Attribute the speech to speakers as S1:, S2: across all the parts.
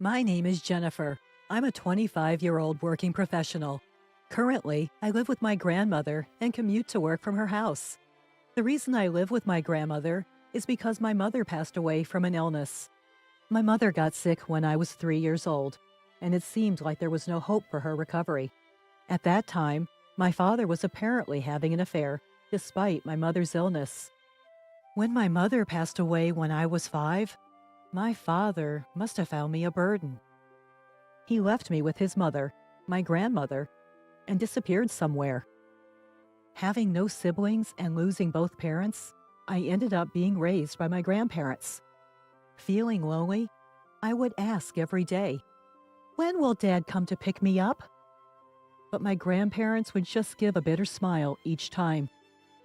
S1: My name is Jennifer. I'm a 25-year-old working professional. Currently, I live with my grandmother and commute to work from her house. The reason I live with my grandmother is because my mother passed away from an illness. My mother got sick when I was 3 years old, and it seemed like there was no hope for her recovery. At that time, my father was apparently having an affair, despite my mother's illness. When my mother passed away when I was 5, my father must have found me a burden. He left me with his mother, my grandmother, and disappeared somewhere. Having no siblings and losing both parents, I ended up being raised by my grandparents. Feeling lonely, I would ask every day, "When will Dad come to pick me up?" But my grandparents would just give a bitter smile each time.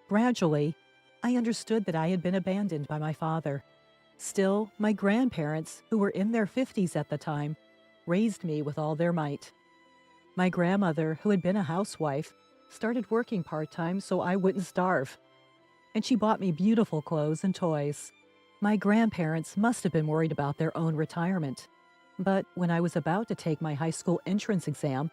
S1: Gradually, I understood that I had been abandoned by my father. Still, my grandparents, who were in their 50s at the time, raised me with all their might. My grandmother, who had been a housewife, started working part-time so I wouldn't starve. And she bought me beautiful clothes and toys. My grandparents must have been worried about their own retirement. But when I was about to take my high school entrance exam,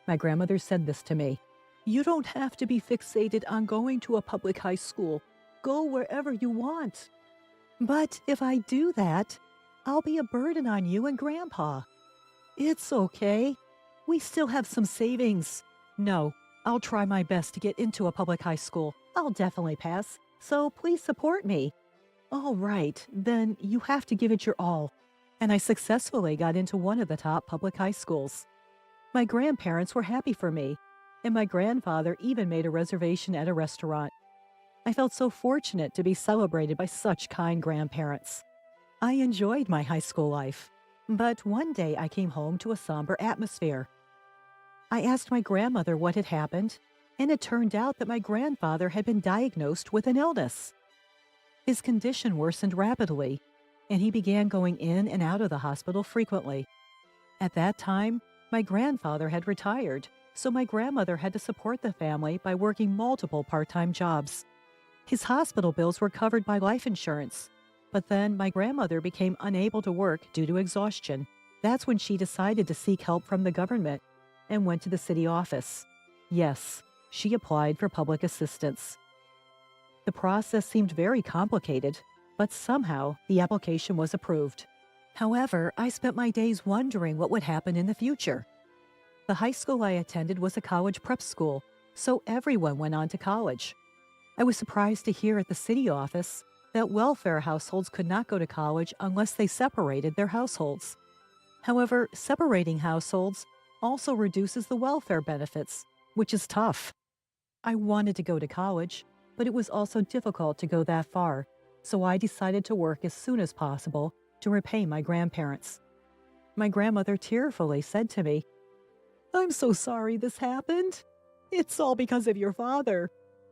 S1: my grandmother said this to me: "You don't have to be fixated on going to a public high school. Go wherever you want." "But if I do that, I'll be a burden on you and Grandpa." "It's okay. We still have some savings." "No, I'll try my best to get into a public high school. I'll definitely pass, so please support me." "All right, then you have to give it your all." And I successfully got into one of the top public high schools. My grandparents were happy for me, and my grandfather even made a reservation at a restaurant. I felt so fortunate to be celebrated by such kind grandparents. I enjoyed my high school life, but one day I came home to a somber atmosphere. I asked my grandmother what had happened, and it turned out that my grandfather had been diagnosed with an illness. His condition worsened rapidly, and he began going in and out of the hospital frequently. At that time, my grandfather had retired, so my grandmother had to support the family by working multiple part-time jobs. His hospital bills were covered by life insurance, but then my grandmother became unable to work due to exhaustion. That's when she decided to seek help from the government and went to the city office. Yes, she applied for public assistance. The process seemed very complicated, but somehow the application was approved. However, I spent my days wondering what would happen in the future. The high school I attended was a college prep school, so everyone went on to college. I was surprised to hear at the city office that welfare households could not go to college unless they separated their households. However, separating households also reduces the welfare benefits, which is tough. I wanted to go to college, but it was also difficult to go that far, so I decided to work as soon as possible to repay my grandparents. My grandmother tearfully said to me, "I'm so sorry this happened. It's all because of your father.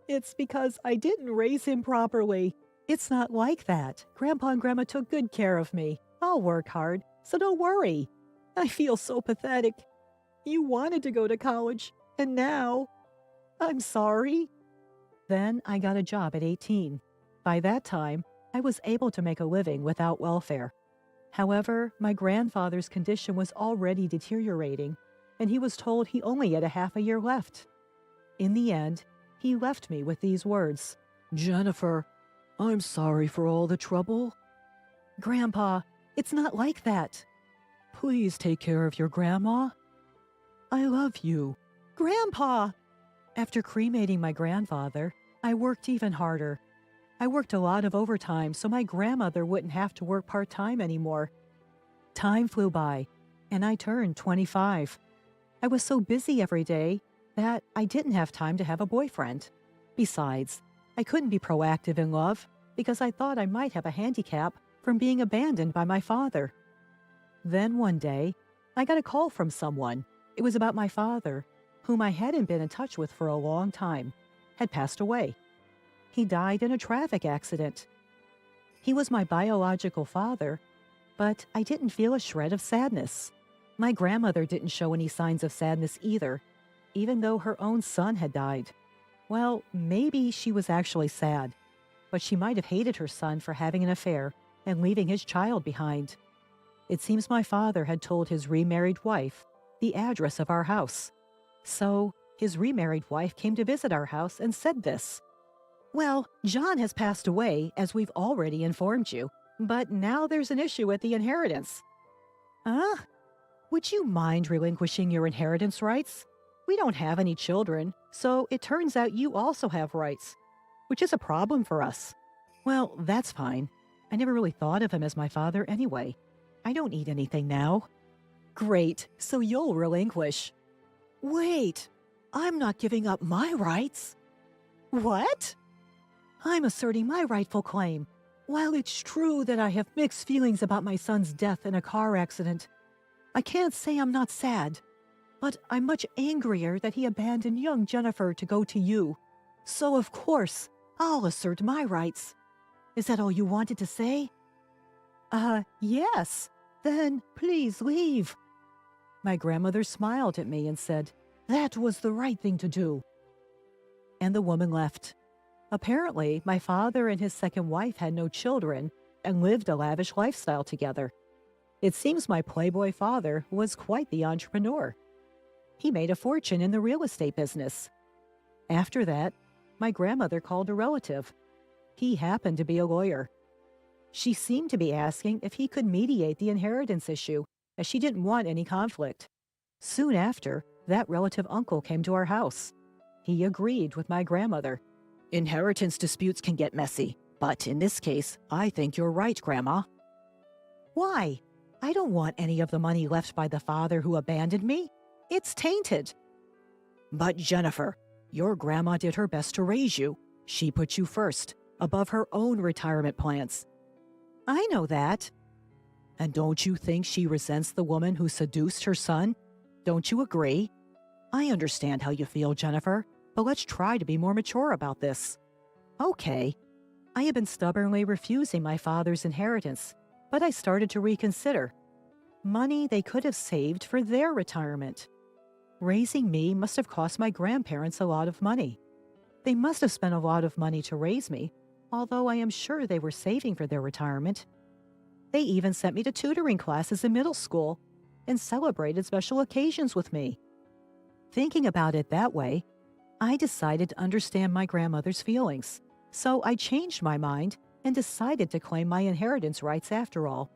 S1: It's because I didn't raise him properly." "It's not like that. Grandpa and Grandma took good care of me. I'll work hard, so don't worry." "I feel so pathetic. You wanted to go to college, and now I'm sorry." Then I got a job at 18. By that time, I was able to make a living without welfare. However, my grandfather's condition was already deteriorating, and he was told he only had a half a year left. In the end, he left me with these words: "Jennifer, I'm sorry for all the trouble." "Grandpa, it's not like that." "Please take care of your grandma. I love you." "Grandpa!" After cremating my grandfather, I worked even harder. I worked a lot of overtime so my grandmother wouldn't have to work part-time anymore. Time flew by, and I turned 25. I was so busy every day that I didn't have time to have a boyfriend. Besides, I couldn't be proactive in love because I thought I might have a handicap from being abandoned by my father. Then one day, I got a call from someone. It was about my father, whom I hadn't been in touch with for a long time, had passed away. He died in a traffic accident. He was my biological father, but I didn't feel a shred of sadness. My grandmother didn't show any signs of sadness either, even though her own son had died. Well, maybe she was actually sad, but she might have hated her son for having an affair and leaving his child behind. It seems my father had told his remarried wife the address of our house. So his remarried wife came to visit our house and said this. Well, John has passed away, as we've already informed you, but now there's an issue with the inheritance. Huh? Would you mind relinquishing your inheritance rights? We don't have any children, so it turns out you also have rights, which is a problem for us. Well, that's fine. I never really thought of him as my father anyway. I don't need anything now. Great, so you'll relinquish. Wait, I'm not giving up my rights. What? I'm asserting my rightful claim. While it's true that I have mixed feelings about my son's death in a car accident, I can't say I'm not sad. But I'm much angrier that he abandoned young Jennifer to go to you. So, of course, I'll assert my rights. Is that all you wanted to say? Yes. Then please leave. My grandmother smiled at me and said, that was the right thing to do. And the woman left. Apparently, my father and his second wife had no children and lived a lavish lifestyle together. It seems my playboy father was quite the entrepreneur. He made a fortune in the real estate business. After that, my grandmother called a relative. He happened to be a lawyer. She seemed to be asking if he could mediate the inheritance issue, as she didn't want any conflict. Soon after, that relative uncle came to our house. He agreed with my grandmother. Inheritance disputes can get messy, but in this case, I think you're right, Grandma. Why? I don't want any of the money left by the father who abandoned me. It's tainted. But Jennifer, your grandma did her best to raise you. She put you first, above her own retirement plans. I know that. And don't you think she resents the woman who seduced her son? Don't you agree? I understand how you feel, Jennifer, but let's try to be more mature about this. Okay. I have been stubbornly refusing my father's inheritance, but I started to reconsider. Money they could have saved for their retirement. Raising me must have cost my grandparents a lot of money. They must have spent a lot of money to raise me, although I am sure they were saving for their retirement. They even sent me to tutoring classes in middle school and celebrated special occasions with me. Thinking about it that way, I decided to understand my grandmother's feelings, so I changed my mind and decided to claim my inheritance rights after all.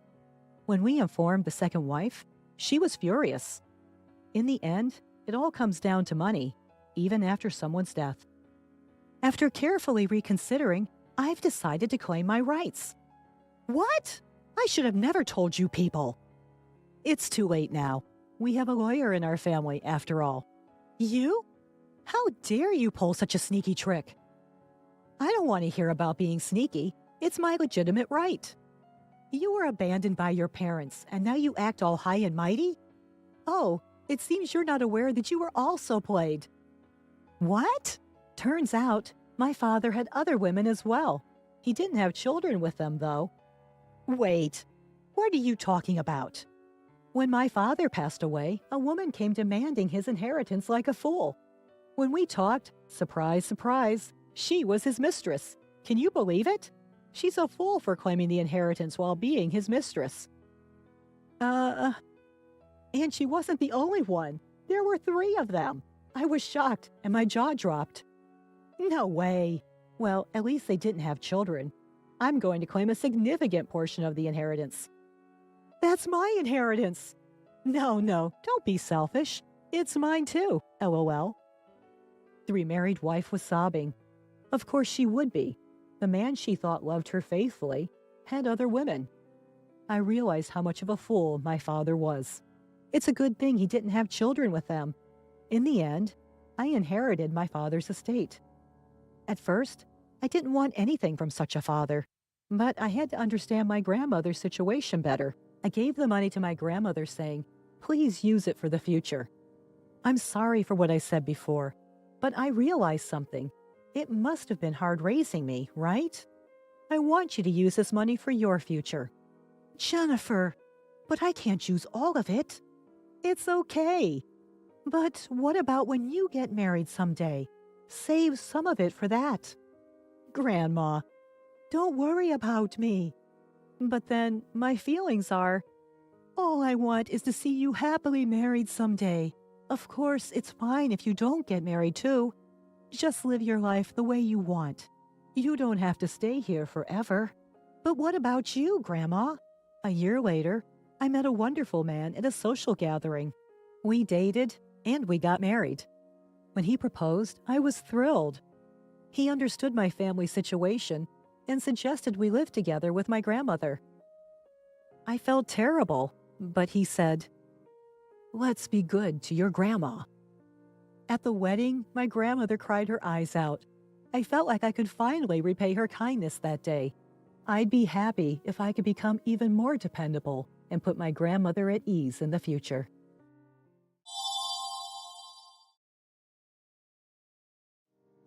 S1: When we informed the second wife, she was furious. In the end, it all comes down to money, even after someone's death. After carefully reconsidering, I've decided to claim my rights. What? I should have never told you people. It's too late now. We have a lawyer in our family, after all. You? How dare you pull such a sneaky trick? I don't want to hear about being sneaky. It's my legitimate right. You were abandoned by your parents, and now you act all high and mighty? Oh, it seems you're not aware that you were also played. What? Turns out, my father had other women as well. He didn't have children with them, though. Wait, what are you talking about? When my father passed away, a woman came demanding his inheritance like a fool. When we talked, surprise, surprise, she was his mistress. Can you believe it? She's a fool for claiming the inheritance while being his mistress. And she wasn't the only one. There were 3 of them. I was shocked, and my jaw dropped. No way. Well, at least they didn't have children. I'm going to claim a significant portion of the inheritance. That's my inheritance. No, don't be selfish. It's mine too, LOL. The remarried wife was sobbing. Of course she would be. The man she thought loved her faithfully had other women. I realized how much of a fool my father was. It's a good thing he didn't have children with them. In the end, I inherited my father's estate. At first, I didn't want anything from such a father, but I had to understand my grandmother's situation better. I gave the money to my grandmother saying, please use it for the future. I'm sorry for what I said before, but I realized something. It must have been hard raising me, right? I want you to use this money for your future. Jennifer, but I can't use all of it. It's okay. But what about when you get married someday? Save some of it for that. Grandma, don't worry about me. But then my feelings are... All I want is to see you happily married someday. Of course, it's fine if you don't get married too. Just live your life the way you want. You don't have to stay here forever. But what about you, Grandma? A year later, I met a wonderful man at a social gathering. We dated and we got married. When he proposed, I was thrilled. He understood my family situation and suggested we live together with my grandmother. I felt terrible, but he said, "Let's be good to your grandma." At the wedding, my grandmother cried her eyes out. I felt like I could finally repay her kindness that day. I'd be happy if I could become even more dependable and put my grandmother at ease in the future.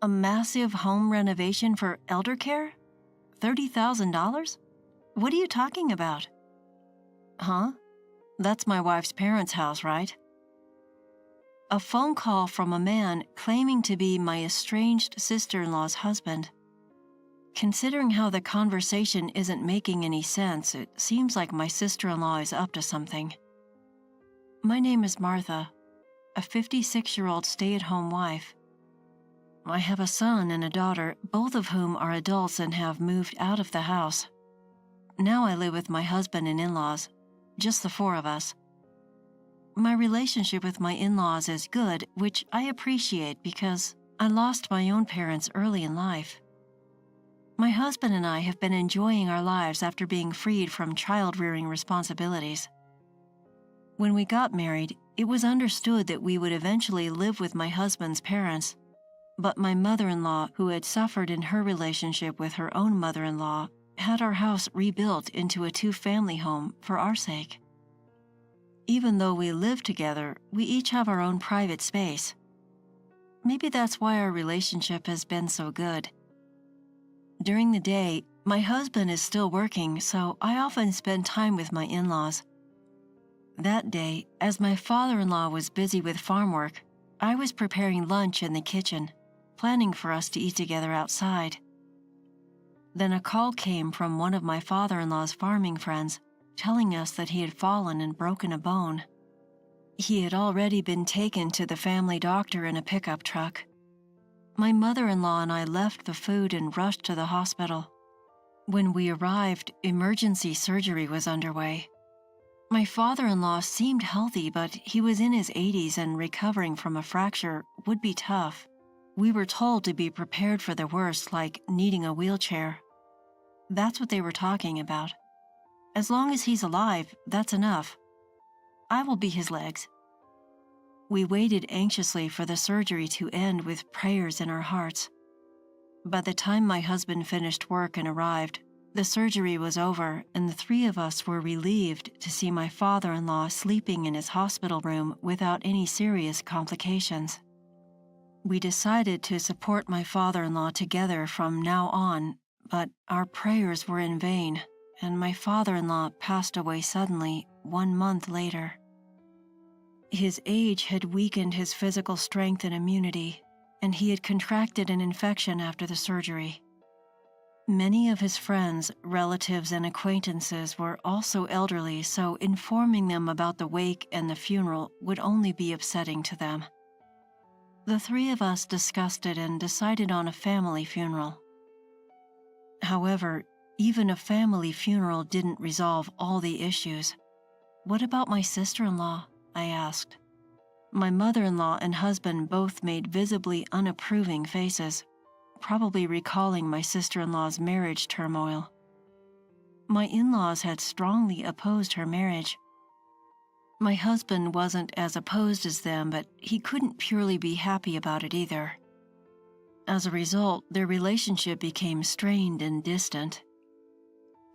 S2: A massive home renovation for elder care? $30,000? What are you talking about? Huh? That's my wife's parents' house, right? A phone call from a man claiming to be my estranged sister-in-law's husband. Considering how the conversation isn't making any sense, it seems like my sister-in-law is up to something. My name is Martha, a 56-year-old stay-at-home wife. I have a son and a daughter, both of whom are adults and have moved out of the house. Now I live with my husband and in-laws, just the four of us. My relationship with my in-laws is good, which I appreciate because I lost my own parents early in life. My husband and I have been enjoying our lives after being freed from child-rearing responsibilities. When we got married, it was understood that we would eventually live with my husband's parents, but my mother-in-law, who had suffered in her relationship with her own mother-in-law, had our house rebuilt into a two-family home for our sake. Even though we live together, we each have our own private space. Maybe that's why our relationship has been so good. During the day, my husband is still working, so I often spend time with my in-laws. That day, as my father-in-law was busy with farm work, I was preparing lunch in the kitchen, planning for us to eat together outside. Then a call came from one of my father-in-law's farming friends, telling us that he had fallen and broken a bone. He had already been taken to the family doctor in a pickup truck. My mother-in-law and I left the food and rushed to the hospital. When we arrived, emergency surgery was underway. My father-in-law seemed healthy, but he was in his 80s and recovering from a fracture would be tough. We were told to be prepared for the worst, like needing a wheelchair. That's what they were talking about. As long as he's alive, that's enough. I will be his legs. We waited anxiously for the surgery to end with prayers in our hearts. By the time my husband finished work and arrived, the surgery was over, and the three of us were relieved to see my father-in-law sleeping in his hospital room without any serious complications. We decided to support my father-in-law together from now on, but our prayers were in vain, and my father-in-law passed away suddenly 1 month later. His age had weakened his physical strength and immunity, and he had contracted an infection after the surgery. Many of his friends, relatives, and acquaintances were also elderly, so informing them about the wake and the funeral would only be upsetting to them. The three of us discussed it and decided on a family funeral. However, even a family funeral didn't resolve all the issues. "What about my sister-in-law?" I asked. My mother-in-law and husband both made visibly unapproving faces, probably recalling my sister-in-law's marriage turmoil. My in-laws had strongly opposed her marriage. My husband wasn't as opposed as them, but he couldn't purely be happy about it either. As a result, their relationship became strained and distant.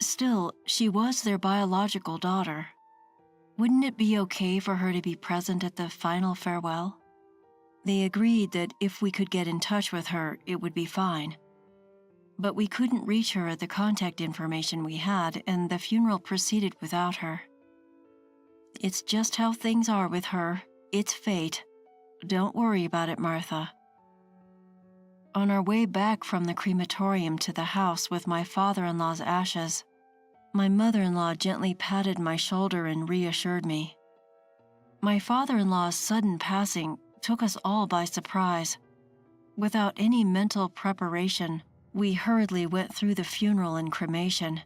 S2: Still, she was their biological daughter. Wouldn't it be okay for her to be present at the final farewell? They agreed that if we could get in touch with her, it would be fine. But we couldn't reach her at the contact information we had, and the funeral proceeded without her. It's just how things are with her. It's fate. Don't worry about it, Martha. On our way back from the crematorium to the house with my father-in-law's ashes, My mother-in-law gently patted my shoulder and reassured me. My father-in-law's sudden passing took us all by surprise. Without any mental preparation, we hurriedly went through the funeral and cremation.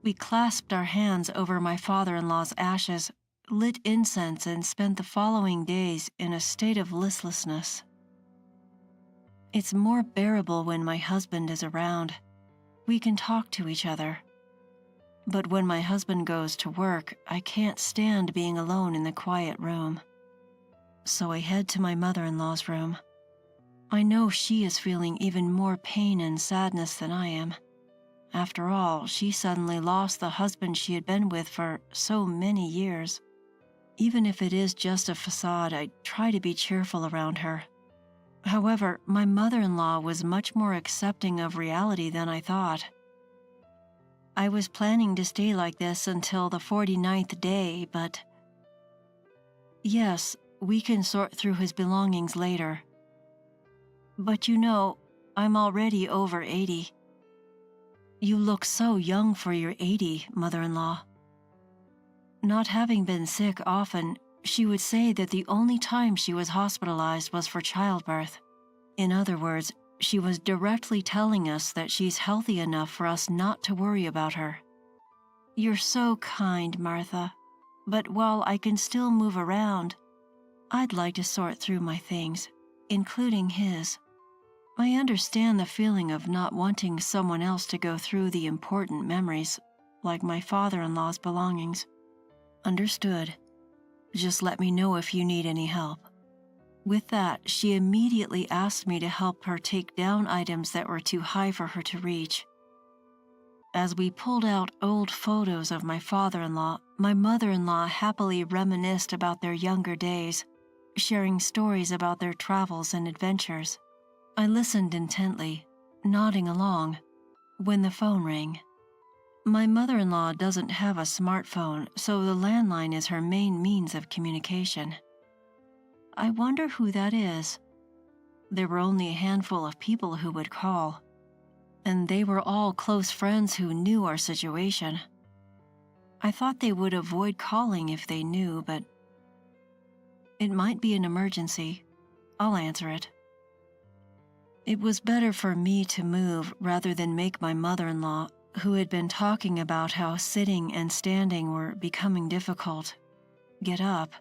S2: We clasped our hands over my father-in-law's ashes, lit incense, and spent the following days in a state of listlessness. It's more bearable when my husband is around. We can talk to each other. But when my husband goes to work, I can't stand being alone in the quiet room. So I head to my mother-in-law's room. I know she is feeling even more pain and sadness than I am. After all, she suddenly lost the husband she had been with for so many years. Even if it is just a facade, I try to be cheerful around her. However, my mother-in-law was much more accepting of reality than I thought. I was planning to stay like this until the 49th day, but... Yes, we can sort through his belongings later. But you know, I'm already over 80. You look so young for your 80, mother-in-law. Not having been sick often, she would say that the only time she was hospitalized was for childbirth. In other words, she was directly telling us that she's healthy enough for us not to worry about her. You're so kind, Martha, but while I can still move around, I'd like to sort through my things, including his. I understand the feeling of not wanting someone else to go through the important memories, like my father-in-law's belongings. Understood. Just let me know if you need any help. With that, she immediately asked me to help her take down items that were too high for her to reach. As we pulled out old photos of my father-in-law, my mother-in-law happily reminisced about their younger days, sharing stories about their travels and adventures. I listened intently, nodding along, when the phone rang. My mother-in-law doesn't have a smartphone, so the landline is her main means of communication. I wonder who that is. There were only a handful of people who would call, and they were all close friends who knew our situation. I thought they would avoid calling if they knew, but it might be an emergency. I'll answer it. It was better for me to move rather than make my mother-in-law, who had been talking about how sitting and standing were becoming difficult, get up.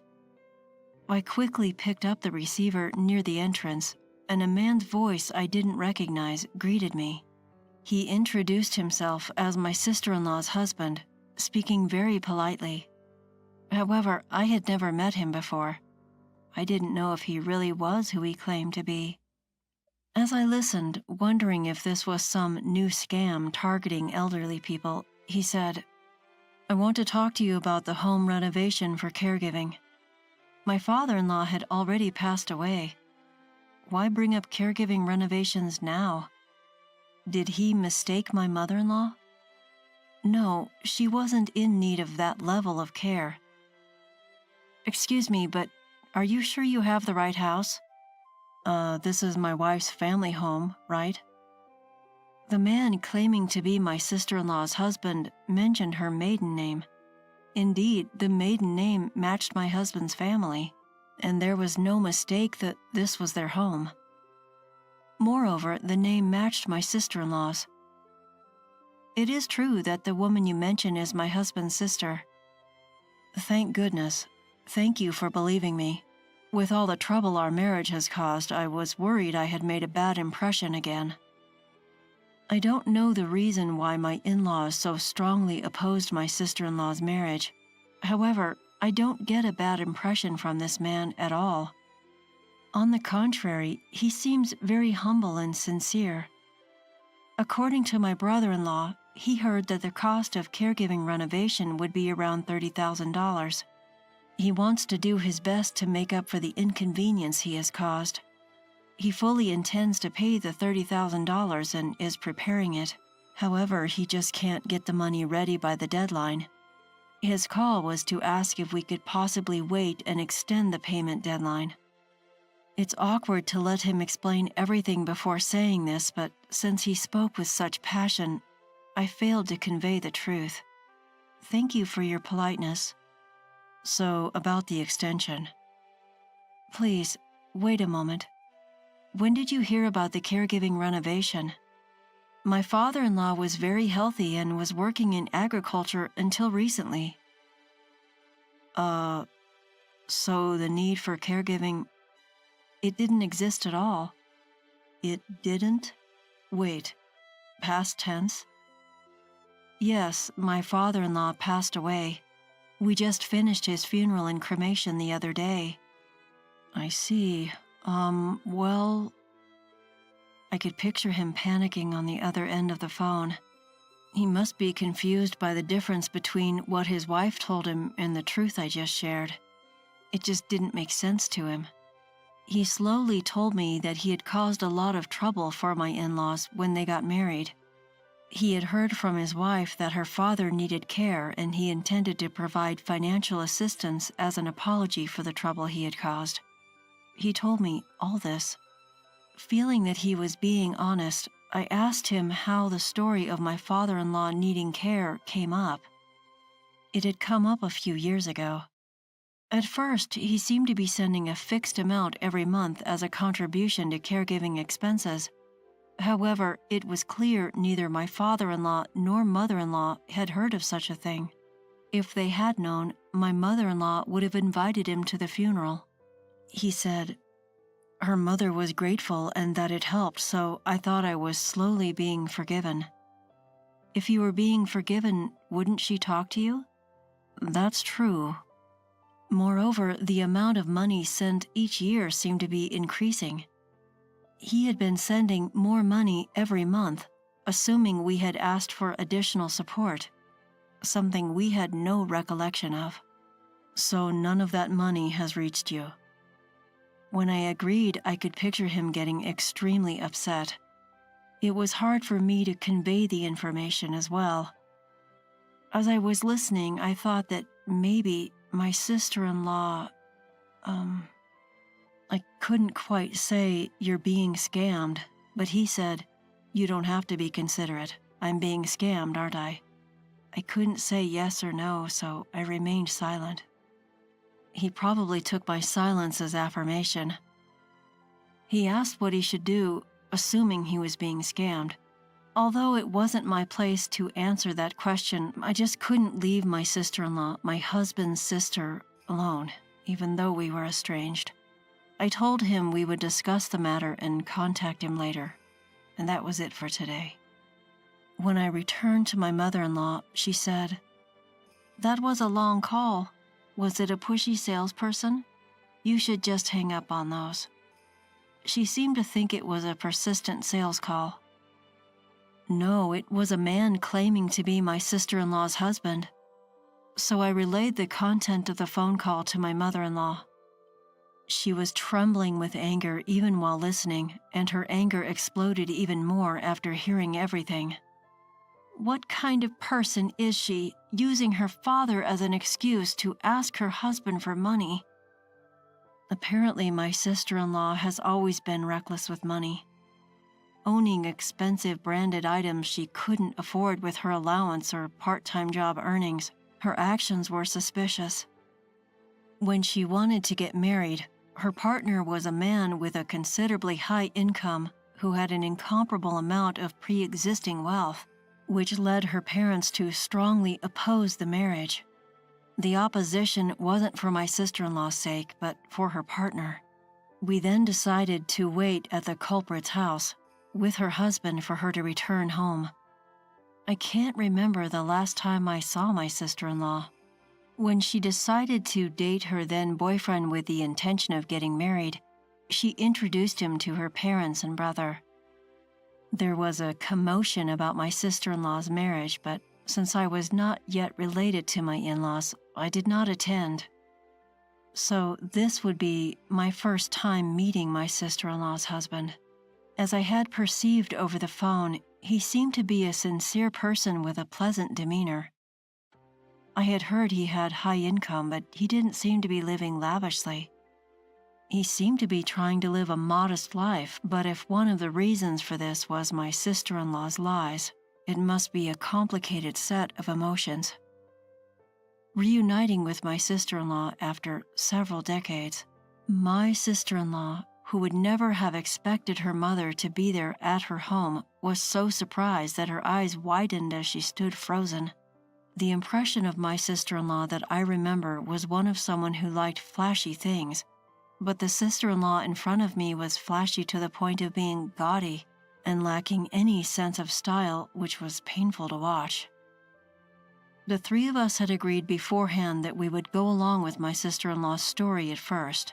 S2: I quickly picked up the receiver near the entrance, and a man's voice I didn't recognize greeted me. He introduced himself as my sister-in-law's husband, speaking very politely. However, I had never met him before. I didn't know if he really was who he claimed to be. As I listened, wondering if this was some new scam targeting elderly people, he said, "I want to talk to you about the home renovation for caregiving. My father-in-law had already passed away. Why bring up caregiving renovations now? Did he mistake my mother-in-law? No, she wasn't in need of that level of care. Excuse me, but are you sure you have the right house? This is my wife's family home, right?" The man claiming to be my sister-in-law's husband mentioned her maiden name. Indeed, the maiden name matched my husband's family, and there was no mistake that this was their home. Moreover, the name matched my sister-in-law's. It is true that the woman you mention is my husband's sister. Thank goodness. Thank you for believing me. With all the trouble our marriage has caused, I was worried I had made a bad impression again. I don't know the reason why my in-laws so strongly opposed my sister-in-law's marriage. However, I don't get a bad impression from this man at all. On the contrary, he seems very humble and sincere. According to my brother-in-law, he heard that the cost of caregiving renovation would be around $30,000. He wants to do his best to make up for the inconvenience he has caused. He fully intends to pay the $30,000 and is preparing it. However, he just can't get the money ready by the deadline. His call was to ask if we could possibly wait and extend the payment deadline. It's awkward to let him explain everything before saying this, but since he spoke with such passion, I failed to convey the truth. Thank you for your politeness. So, about the extension. Please, wait a moment. When did you hear about the caregiving renovation? My father-in-law was very healthy and was working in agriculture until recently. So the need for caregiving, it didn't exist at all. It didn't? Wait, past tense? Yes, my father-in-law passed away. We just finished his funeral and cremation the other day. I see. Well... I could picture him panicking on the other end of the phone. He must be confused by the difference between what his wife told him and the truth I just shared. It just didn't make sense to him. He slowly told me that he had caused a lot of trouble for my in-laws when they got married. He had heard from his wife that her father needed care and he intended to provide financial assistance as an apology for the trouble he had caused. He told me all this. Feeling that he was being honest, I asked him how the story of my father-in-law needing care came up. It had come up a few years ago. At first, he seemed to be sending a fixed amount every month as a contribution to caregiving expenses. However, it was clear neither my father-in-law nor mother-in-law had heard of such a thing. If they had known, my mother-in-law would have invited him to the funeral. He said, her mother was grateful and that it helped, so I thought I was slowly being forgiven. If you were being forgiven, wouldn't she talk to you? That's true. Moreover, the amount of money sent each year seemed to be increasing. He had been sending more money every month, assuming we had asked for additional support, something we had no recollection of. So none of that money has reached you. When I agreed, I could picture him getting extremely upset. It was hard for me to convey the information as well. As I was listening, I thought that maybe my sister-in-law, I couldn't quite say you're being scammed, but he said, you don't have to be considerate. I'm being scammed, aren't I? I couldn't say yes or no, so I remained silent. He probably took my silence as affirmation. He asked what he should do, assuming he was being scammed. Although it wasn't my place to answer that question, I just couldn't leave my sister-in-law, my husband's sister, alone, even though we were estranged. I told him we would discuss the matter and contact him later, and that was it for today. When I returned to my mother-in-law, she said, "That was a long call. Was it a pushy salesperson? You should just hang up on those." She seemed to think it was a persistent sales call. No, it was a man claiming to be my sister-in-law's husband. So I relayed the content of the phone call to my mother-in-law. She was trembling with anger even while listening, and her anger exploded even more after hearing everything. What kind of person is she, using her father as an excuse to ask her husband for money? Apparently, my sister-in-law has always been reckless with money. Owning expensive branded items she couldn't afford with her allowance or part-time job earnings, her actions were suspicious. When she wanted to get married, her partner was a man with a considerably high income who had an incomparable amount of pre-existing wealth, which led her parents to strongly oppose the marriage. The opposition wasn't for my sister-in-law's sake, but for her partner. We then decided to wait at the culprit's house with her husband for her to return home. I can't remember the last time I saw my sister-in-law. When she decided to date her then-boyfriend with the intention of getting married, she introduced him to her parents and brother. There was a commotion about my sister-in-law's marriage, but since I was not yet related to my in-laws, I did not attend. So this would be my first time meeting my sister-in-law's husband. As I had perceived over the phone, he seemed to be a sincere person with a pleasant demeanor. I had heard he had high income, but he didn't seem to be living lavishly. He seemed to be trying to live a modest life, but if one of the reasons for this was my sister-in-law's lies, it must be a complicated set of emotions. reuniting with my sister-in-law after several decades. My sister-in-law, who would never have expected her mother to be there at her home, was so surprised that her eyes widened as she stood frozen. The impression of my sister-in-law that I remember was one of someone who liked flashy things, but the sister-in-law in front of me was flashy to the point of being gaudy and lacking any sense of style, which was painful to watch. The three of us had agreed beforehand that we would go along with my sister-in-law's story at first.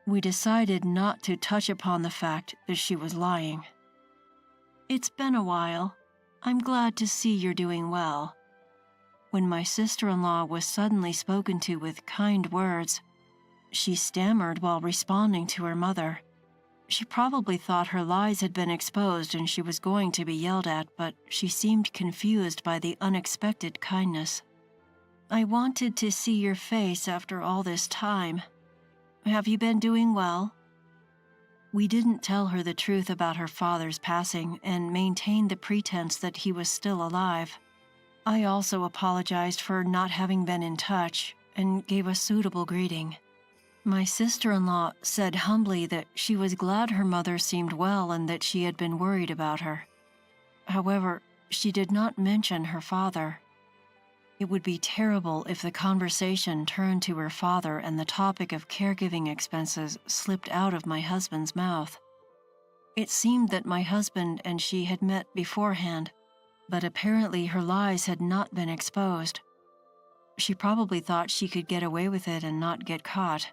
S2: We decided not to touch upon the fact that she was lying. "It's been a while. I'm glad to see you're doing well." When my sister-in-law was suddenly spoken to with kind words, she stammered while responding to her mother. She probably thought her lies had been exposed and she was going to be yelled at, but she seemed confused by the unexpected kindness. "I wanted to see your face after all this time. Have you been doing well?" We didn't tell her the truth about her father's passing and maintained the pretense that he was still alive. I also apologized for not having been in touch and gave a suitable greeting. My sister-in-law said humbly that she was glad her mother seemed well and that she had been worried about her. However, she did not mention her father. It would be terrible if the conversation turned to her father and the topic of caregiving expenses slipped out of my husband's mouth. It seemed that my husband and she had met beforehand, but apparently her lies had not been exposed. She probably thought she could get away with it and not get caught.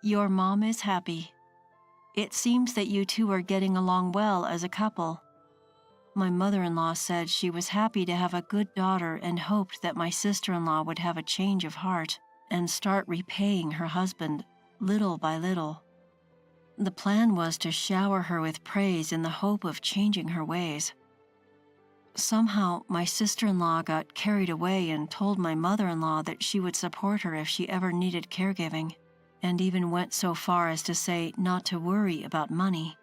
S2: "Your mom is happy. It seems that you two are getting along well as a couple." My mother-in-law said she was happy to have a good daughter and hoped that my sister-in-law would have a change of heart and start repaying her husband little by little. The plan was to shower her with praise in the hope of changing her ways. Somehow, my sister-in-law got carried away and told my mother-in-law that she would support her if she ever needed caregiving, and even went so far as to say not to worry about money.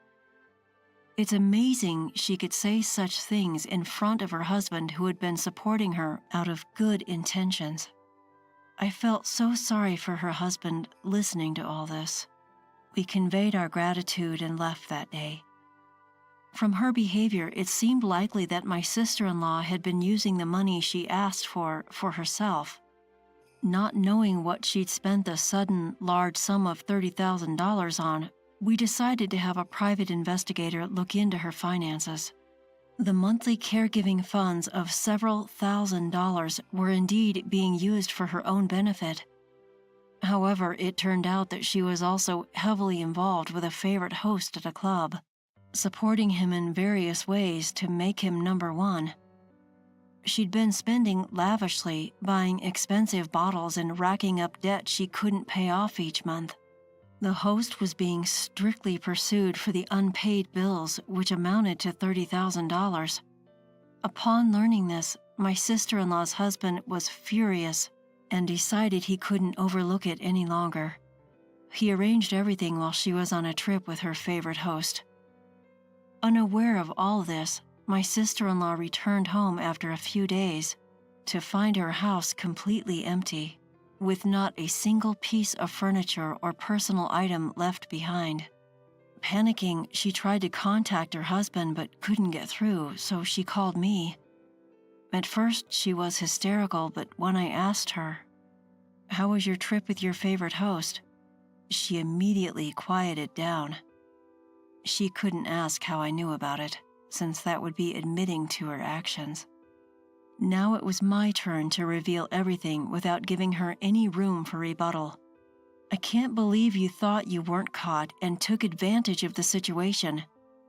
S2: It's amazing she could say such things in front of her husband who had been supporting her out of good intentions. I felt so sorry for her husband listening to all this. We conveyed our gratitude and left that day. From her behavior, it seemed likely that my sister-in-law had been using the money she asked for herself. Not knowing what she'd spent the sudden, large sum of $30,000 on, we decided to have a private investigator look into her finances. The monthly caregiving funds of several $1,000s were indeed being used for her own benefit. However, it turned out that she was also heavily involved with a favorite host at a club, supporting him in various ways to make him number one. She'd been spending lavishly, buying expensive bottles and racking up debt she couldn't pay off each month. The host was being strictly pursued for the unpaid bills, which amounted to $30,000. Upon learning this, my sister-in-law's husband was furious and decided he couldn't overlook it any longer. He arranged everything while she was on a trip with her favorite host. Unaware of all this, my sister-in-law returned home after a few days to find her house completely empty, with not a single piece of furniture or personal item left behind. Panicking, she tried to contact her husband but couldn't get through, so she called me. At first, she was hysterical, but when I asked her, "How was your trip with your favorite host?" she immediately quieted down. She couldn't ask how I knew about it, since that would be admitting to her actions. Now it was my turn to reveal everything without giving her any room for rebuttal. "I can't believe you thought you weren't caught and took advantage of the situation.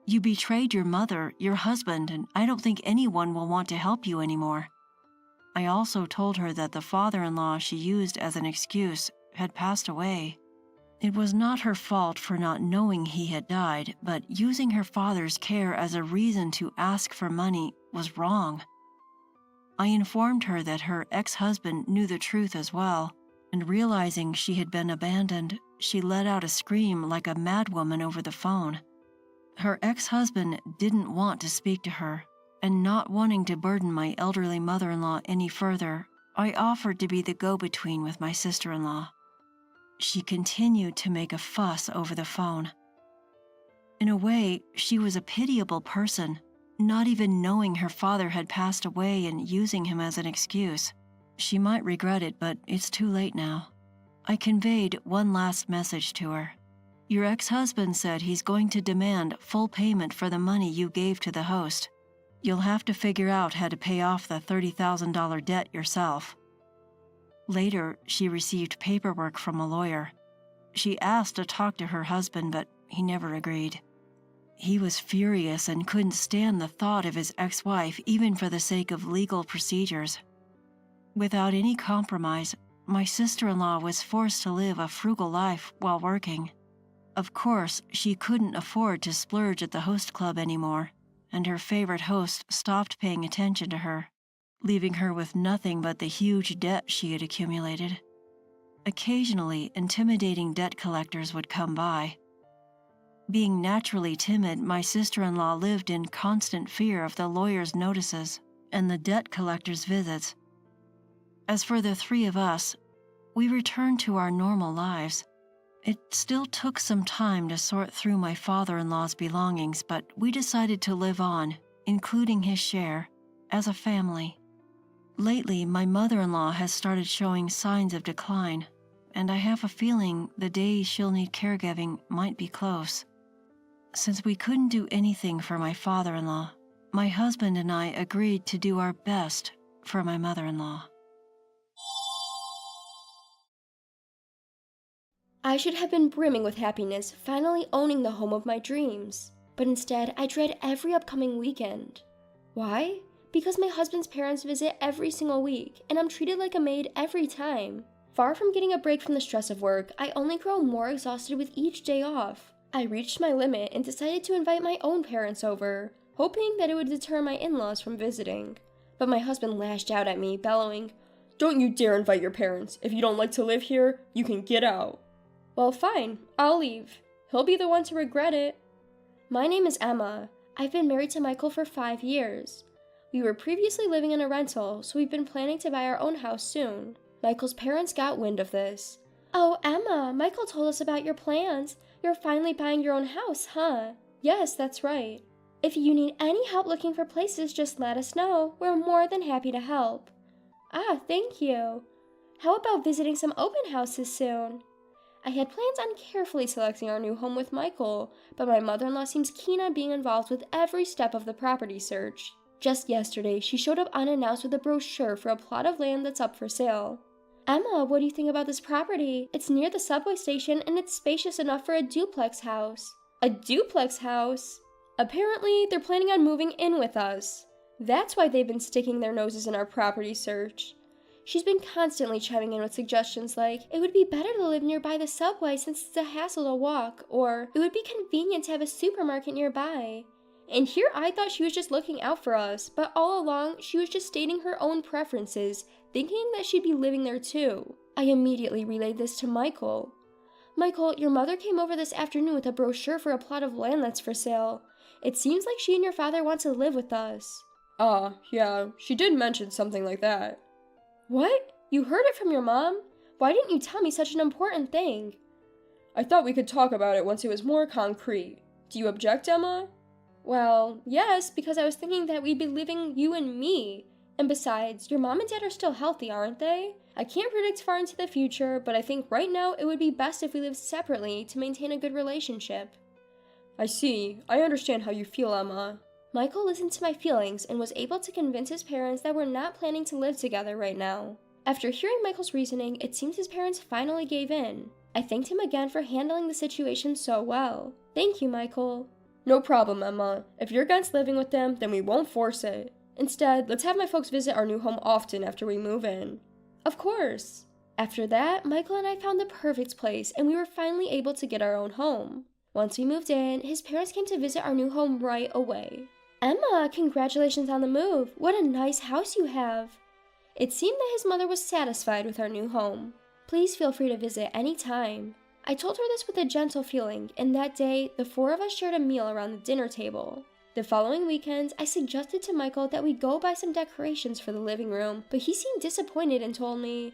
S2: You betrayed your mother, your husband, and I don't think anyone will want to help you anymore." I also told her that the father-in-law she used as an excuse had passed away. It was not her fault for not knowing he had died, but using her father's care as a reason to ask for money was wrong. I informed her that her ex-husband knew the truth as well, and realizing she had been abandoned, she let out a scream like a madwoman over the phone. Her ex-husband didn't want to speak to her, and not wanting to burden my elderly mother-in-law any further, I offered to be the go-between with my sister-in-law. She continued to make a fuss over the phone. In a way, she was a pitiable person, not even knowing her father had passed away and using him as an excuse. She might regret it, but it's too late now. I conveyed one last message to her. Your ex-husband said he's going to demand full payment for the money you gave to the host. You'll have to figure out how to pay off the $30,000 debt yourself. Later, she received paperwork from a lawyer. She asked to talk to her husband, but he never agreed. He was furious and couldn't stand the thought of his ex-wife even for the sake of legal procedures. Without any compromise, my sister-in-law was forced to live a frugal life while working. Of course, she couldn't afford to splurge at the host club anymore, and her favorite host stopped paying attention to her, leaving her with nothing but the huge debt she had accumulated. Occasionally, intimidating debt collectors would come by. Being naturally timid, my sister-in-law lived in constant fear of the lawyer's notices and the debt collector's visits. As for the three of us, we returned to our normal lives. It still took some time to sort through my father-in-law's belongings, but we decided to live on, including his share, as a family. Lately, my mother-in-law has started showing signs of decline, and I have a feeling the day she'll need caregiving might be close. Since we couldn't do anything for my father-in-law, my husband and I agreed to do our best for my mother-in-law.
S3: I should have been brimming with happiness, finally owning the home of my dreams. But instead, I dread every upcoming weekend. Why? Because my husband's parents visit every single week, and I'm treated like a maid every time. Far from getting a break from the stress of work, I only grow more exhausted with each day off. I reached my limit and decided to invite my own parents over, hoping that it would deter my in-laws from visiting. But my husband lashed out at me, bellowing, "Don't you dare invite your parents. If you don't like to live here, you can get out." Well, fine, I'll leave. He'll be the one to regret it. My name is Emma. I've been married to Michael for 5 years. We were previously living in a rental, so we've been planning to buy our own house soon. Michael's parents got wind of this. "Oh, Emma, Michael told us about your plans. You're finally buying your own house, huh?" "Yes, that's right. If you need any help looking for places, just let us know. We're more than happy to help." "Ah, thank you. How about visiting some open houses soon?" I had plans on carefully selecting our new home with Michael, but my mother-in-law seems keen on being involved with every step of the property search. Just yesterday, she showed up unannounced with a brochure for a plot of land that's up for sale. "Emma, what do you think about this property? It's near the subway station and it's spacious enough for a duplex house." "A duplex house?" Apparently, they're planning on moving in with us. That's why they've been sticking their noses in our property search. She's been constantly chiming in with suggestions like, "It would be better to live nearby the subway since it's a hassle to walk," or "It would be convenient to have a supermarket nearby." And here I thought she was just looking out for us, but all along she was just stating her own preferences, thinking that she'd be living there too. I immediately relayed this to Michael. "Michael, your mother came over this afternoon with a brochure for a plot of land that's for sale. It seems like she and your father want to live with us." Yeah, she did mention something like that." "What? You heard it from your mom? Why didn't you tell me such an important thing?" "I thought we could talk about it once it was more concrete. Do you object, Emma?" "Well, yes, because I was thinking that we'd be living you and me. And besides, your mom and dad are still healthy, aren't they? I can't predict far into the future, but I think right now it would be best if we lived separately to maintain a good relationship." "I see. I understand how you feel, Emma." Michael listened to my feelings and was able to convince his parents that we're not planning to live together right now. After hearing Michael's reasoning, it seems his parents finally gave in. I thanked him again for handling the situation so well. "Thank you, Michael." "No problem, Emma. If you're against living with them, then we won't force it. Instead, let's have my folks visit our new home often after we move in." "Of course." After that, Michael and I found the perfect place, and we were finally able to get our own home. Once we moved in, his parents came to visit our new home right away. "Emma, congratulations on the move. What a nice house you have." It seemed that his mother was satisfied with our new home. "Please feel free to visit any time." I told her this with a gentle feeling, and that day, the 4 of us shared a meal around the dinner table. The following weekend, I suggested to Michael that we go buy some decorations for the living room, but he seemed disappointed and told me,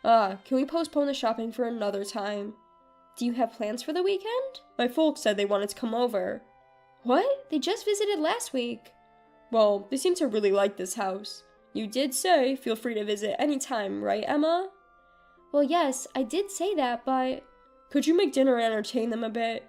S3: can we postpone the shopping for another time? Do you have plans for the weekend? My folks said they wanted to come over. What? They just visited last week. Well, they seem to really like this house. You did say feel free to visit anytime, right, Emma? Well, yes, I did say that, but... Could you make dinner and entertain them a bit?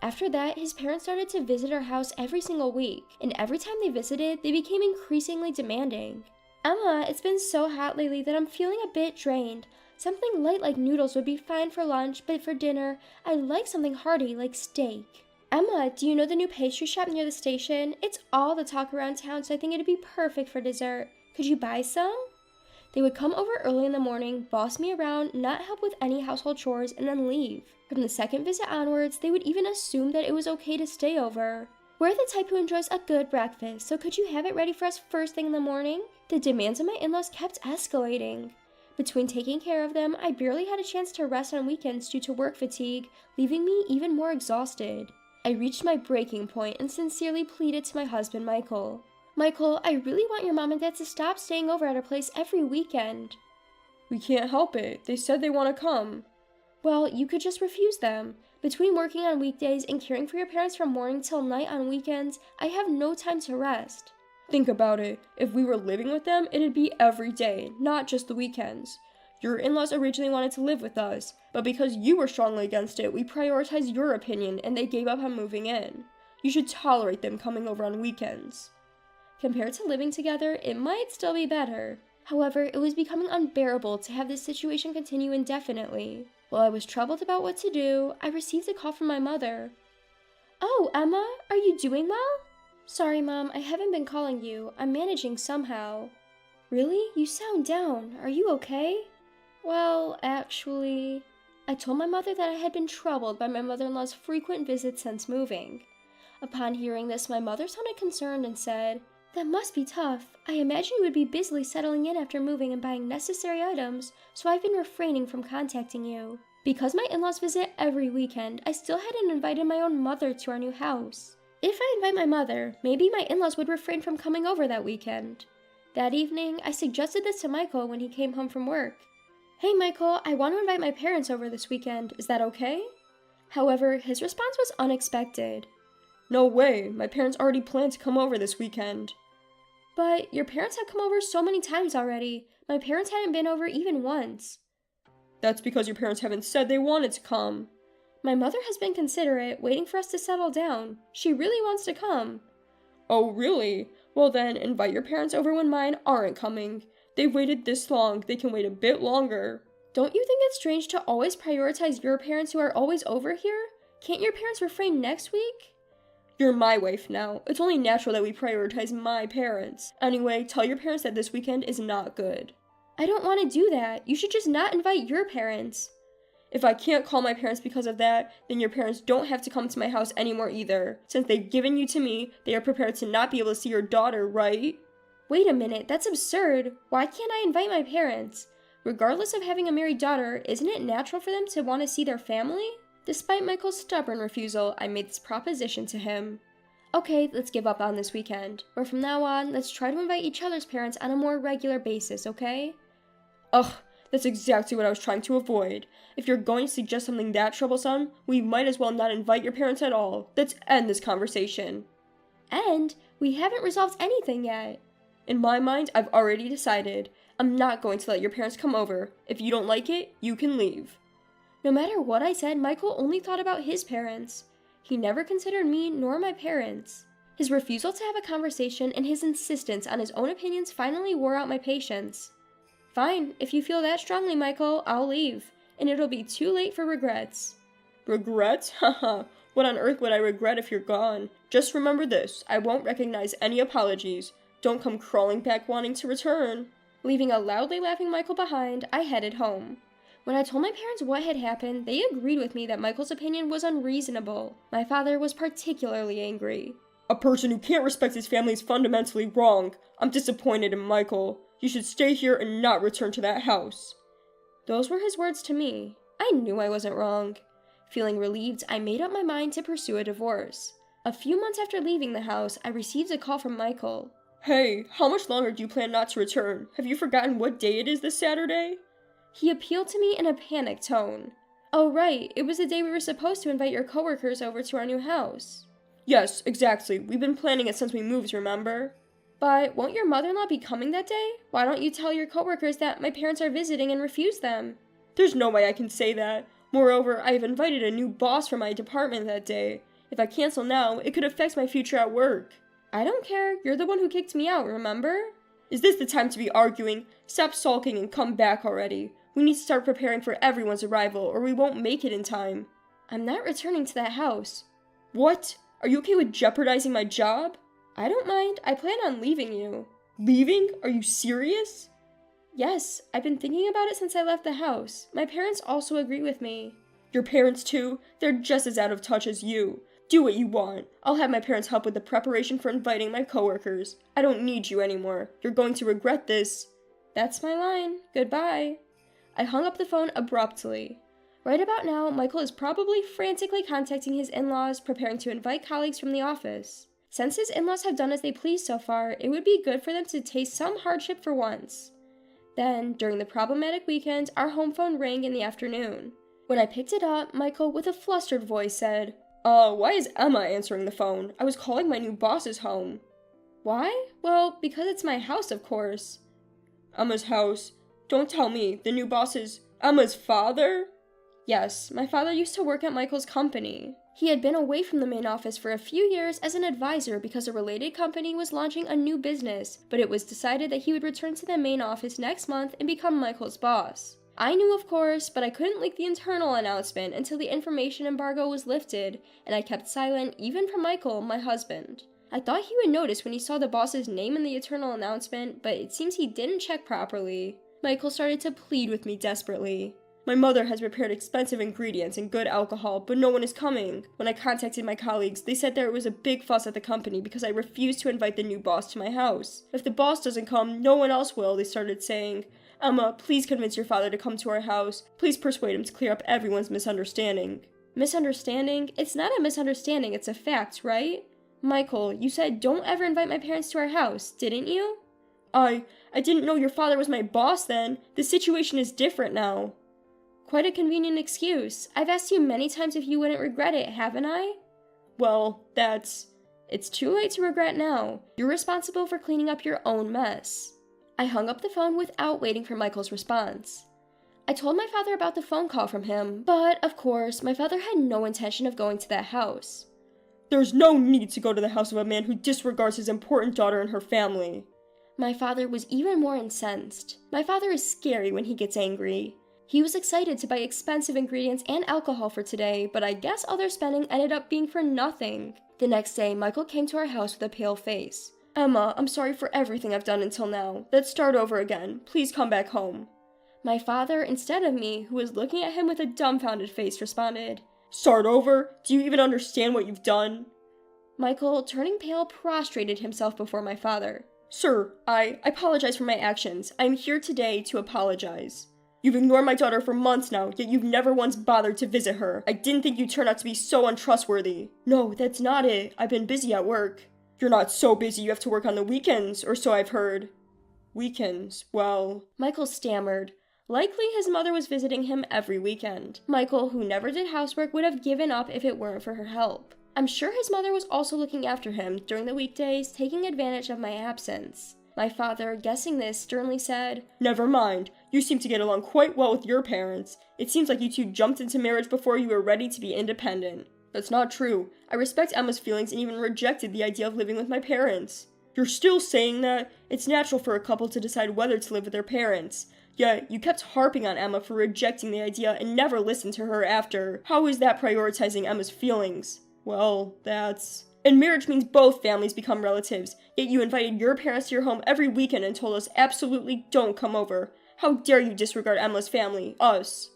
S3: After that, his parents started to visit our house every single week, and every time they visited, they became increasingly demanding. Emma, it's been so hot lately that I'm feeling a bit drained. Something light like noodles would be fine for lunch, but for dinner, I'd like something hearty like steak. Emma, do you know the new pastry shop near the station? It's all the talk around town, so I think it'd be perfect for dessert. Could you buy some? They would come over early in the morning, boss me around, not help with any household chores, and then leave. From the second visit onwards, they would even assume that it was okay to stay over. We're the type who enjoys a good breakfast, so could you have it ready for us first thing in the morning? The demands of my in-laws kept escalating. Between taking care of them, I barely had a chance to rest on weekends due to work fatigue, leaving me even more exhausted. I reached my breaking point and sincerely pleaded to my husband, Michael. Michael, I really want your mom and dad to stop staying over at our place every weekend. We can't help it. They said they want to come. Well, you could just refuse them. Between working on weekdays and caring for your parents from morning till night on weekends, I have no time to rest. Think about it. If we were living with them, it'd be every day, not just the weekends. Your in-laws originally wanted to live with us, but because you were strongly against it, we prioritized your opinion and they gave up on moving in. You should tolerate them coming over on weekends. Compared to living together, it might still be better. However, it was becoming unbearable to have this situation continue indefinitely. While I was troubled about what to do, I received a call from my mother. Oh, Emma, are you doing well? Sorry, Mom, I haven't been calling you. I'm managing somehow. Really? You sound down. Are you okay? Well, actually... I told my mother that I had been troubled by my mother-in-law's frequent visits since moving. Upon hearing this, my mother sounded concerned and said, That must be tough. I imagine you would be busily settling in after moving and buying necessary items, so I've been refraining from contacting you. Because my in-laws visit every weekend, I still hadn't invited my own mother to our new house. If I invite my mother, maybe my in-laws would refrain from coming over that weekend. That evening, I suggested this to Michael when he came home from work. Hey Michael, I want to invite my parents over this weekend. Is that okay? However, his response was unexpected. No way, my parents already planned to come over this weekend. But your parents have come over so many times already. My parents hadn't been over even once. That's because your parents haven't said they wanted to come. My mother has been considerate, waiting for us to settle down. She really wants to come. Oh, really? Well then, invite your parents over when mine aren't coming. They've waited this long, they can wait a bit longer. Don't you think it's strange to always prioritize your parents who are always over here? Can't your parents refrain next week? You're my wife now. It's only natural that we prioritize my parents. Anyway, tell your parents that this weekend is not good. I don't want to do that. You should just not invite your parents. If I can't call my parents because of that, then your parents don't have to come to my house anymore either. Since they've given you to me, they are prepared to not be able to see your daughter, right? Wait a minute, that's absurd. Why can't I invite my parents? Regardless of having a married daughter, isn't it natural for them to want to see their family? Despite Michael's stubborn refusal, I made this proposition to him. Okay, let's give up on this weekend. Or from now on, let's try to invite each other's parents on a more regular basis, okay? Ugh, that's exactly what I was trying to avoid. If you're going to suggest something that troublesome, we might as well not invite your parents at all. Let's end this conversation. End? We haven't resolved anything yet. In my mind, I've already decided. I'm not going to let your parents come over. If you don't like it, you can leave. No matter what I said, Michael only thought about his parents. He never considered me nor my parents. His refusal to have a conversation and his insistence on his own opinions finally wore out my patience. Fine, if you feel that strongly, Michael, I'll leave. And it'll be too late for regrets. Regrets? Haha, what on earth would I regret if you're gone? Just remember this, I won't recognize any apologies. Don't come crawling back wanting to return. Leaving a loudly laughing Michael behind, I headed home. When I told my parents what had happened, they agreed with me that Michael's opinion was unreasonable. My father was particularly angry. A person who can't respect his family is fundamentally wrong. I'm disappointed in Michael. You should stay here and not return to that house. Those were his words to me. I knew I wasn't wrong. Feeling relieved, I made up my mind to pursue a divorce. A few months after leaving the house, I received a call from Michael.
S4: Hey, how much longer do you plan not to return? Have you forgotten what day it is this Saturday?
S3: He appealed to me in a panicked tone. Oh right, it was the day we were supposed to invite your coworkers over to our new house.
S4: Yes, exactly. We've been planning it since we moved, remember?
S3: But won't your mother-in-law be coming that day? Why don't you tell your coworkers that my parents are visiting and refuse them?
S4: There's no way I can say that. Moreover, I have invited a new boss for my department that day. If I cancel now, it could affect my future at work.
S3: I don't care. You're the one who kicked me out, remember?
S4: Is this the time to be arguing? Stop sulking and come back already. We need to start preparing for everyone's arrival, or we won't make it in time.
S3: I'm not returning to that house.
S4: What? Are you okay with jeopardizing my job?
S3: I don't mind. I plan on leaving you.
S4: Leaving? Are you serious?
S3: Yes, I've been thinking about it since I left the house. My parents also agree with me.
S4: Your parents too? They're just as out of touch as you. Do what you want. I'll have my parents help with the preparation for inviting my coworkers. I don't need you anymore. You're going to regret this.
S3: That's my line. Goodbye. I hung up the phone abruptly. Right about now, Michael is probably frantically contacting his in-laws, preparing to invite colleagues from the office. Since his in-laws have done as they please so far, it would be good for them to taste some hardship for once. Then, during the problematic weekend, our home phone rang in the afternoon. When I picked it up, Michael, with a flustered voice, said,
S4: Why is Emma answering the phone? I was calling my new boss's home.
S3: Why? Well, because it's my house, of course.
S4: Emma's house? Don't tell me, the new boss is Emma's father?
S3: Yes, my father used to work at Michael's company. He had been away from the main office for a few years as an advisor because a related company was launching a new business, but it was decided that he would return to the main office next month and become Michael's boss. I knew, of course, but I couldn't leak the internal announcement until the information embargo was lifted, and I kept silent even from Michael, my husband. I thought he would notice when he saw the boss's name in the internal announcement, but it seems he didn't check properly. Michael started to plead with me desperately.
S4: My mother has prepared expensive ingredients and good alcohol, but no one is coming. When I contacted my colleagues, they said there was a big fuss at the company because I refused to invite the new boss to my house. If the boss doesn't come, no one else will, they started saying. Emma, please convince your father to come to our house. Please persuade him to clear up everyone's misunderstanding.
S3: Misunderstanding? It's not a misunderstanding, it's a fact, right? Michael, you said don't ever invite my parents to our house, didn't you?
S4: I didn't know your father was my boss then. The situation is different now.
S3: Quite a convenient excuse. I've asked you many times if you wouldn't regret it, haven't I?
S4: Well,
S3: It's too late to regret now. You're responsible for cleaning up your own mess. I hung up the phone without waiting for Michael's response. I told my father about the phone call from him, but, of course, my father had no intention of going to that house.
S4: There's no need to go to the house of a man who disregards his important daughter and her family.
S3: My father was even more incensed. My father is scary when he gets angry. He was excited to buy expensive ingredients and alcohol for today, but I guess all their spending ended up being for nothing. The next day, Michael came to our house with a pale face.
S4: Emma, I'm sorry for everything I've done until now. Let's start over again. Please come back home.
S3: My father, instead of me, who was looking at him with a dumbfounded face, responded,
S4: Start over? Do you even understand what you've done?
S3: Michael, turning pale, prostrated himself before my father.
S4: Sir, I apologize for my actions. I am here today to apologize. You've ignored my daughter for months now, yet you've never once bothered to visit her. I didn't think you'd turn out to be so untrustworthy. No, that's not it. I've been busy at work. You're not so busy you have to work on the weekends, or so I've heard. Weekends, well...
S3: Michael stammered. Likely his mother was visiting him every weekend. Michael, who never did housework, would have given up if it weren't for her help. I'm sure his mother was also looking after him during the weekdays, taking advantage of my absence. My father, guessing this, sternly said,
S4: Never mind. You seem to get along quite well with your parents. It seems like you two jumped into marriage before you were ready to be independent. That's not true. I respect Emma's feelings and even rejected the idea of living with my parents. You're still saying that? It's natural for a couple to decide whether to live with their parents. Yet, you kept harping on Emma for rejecting the idea and never listened to her after. How is that prioritizing Emma's feelings? Well, that's... And marriage means both families become relatives, yet you invited your parents to your home every weekend and told us absolutely don't come over. How dare you disregard Emma's family, us?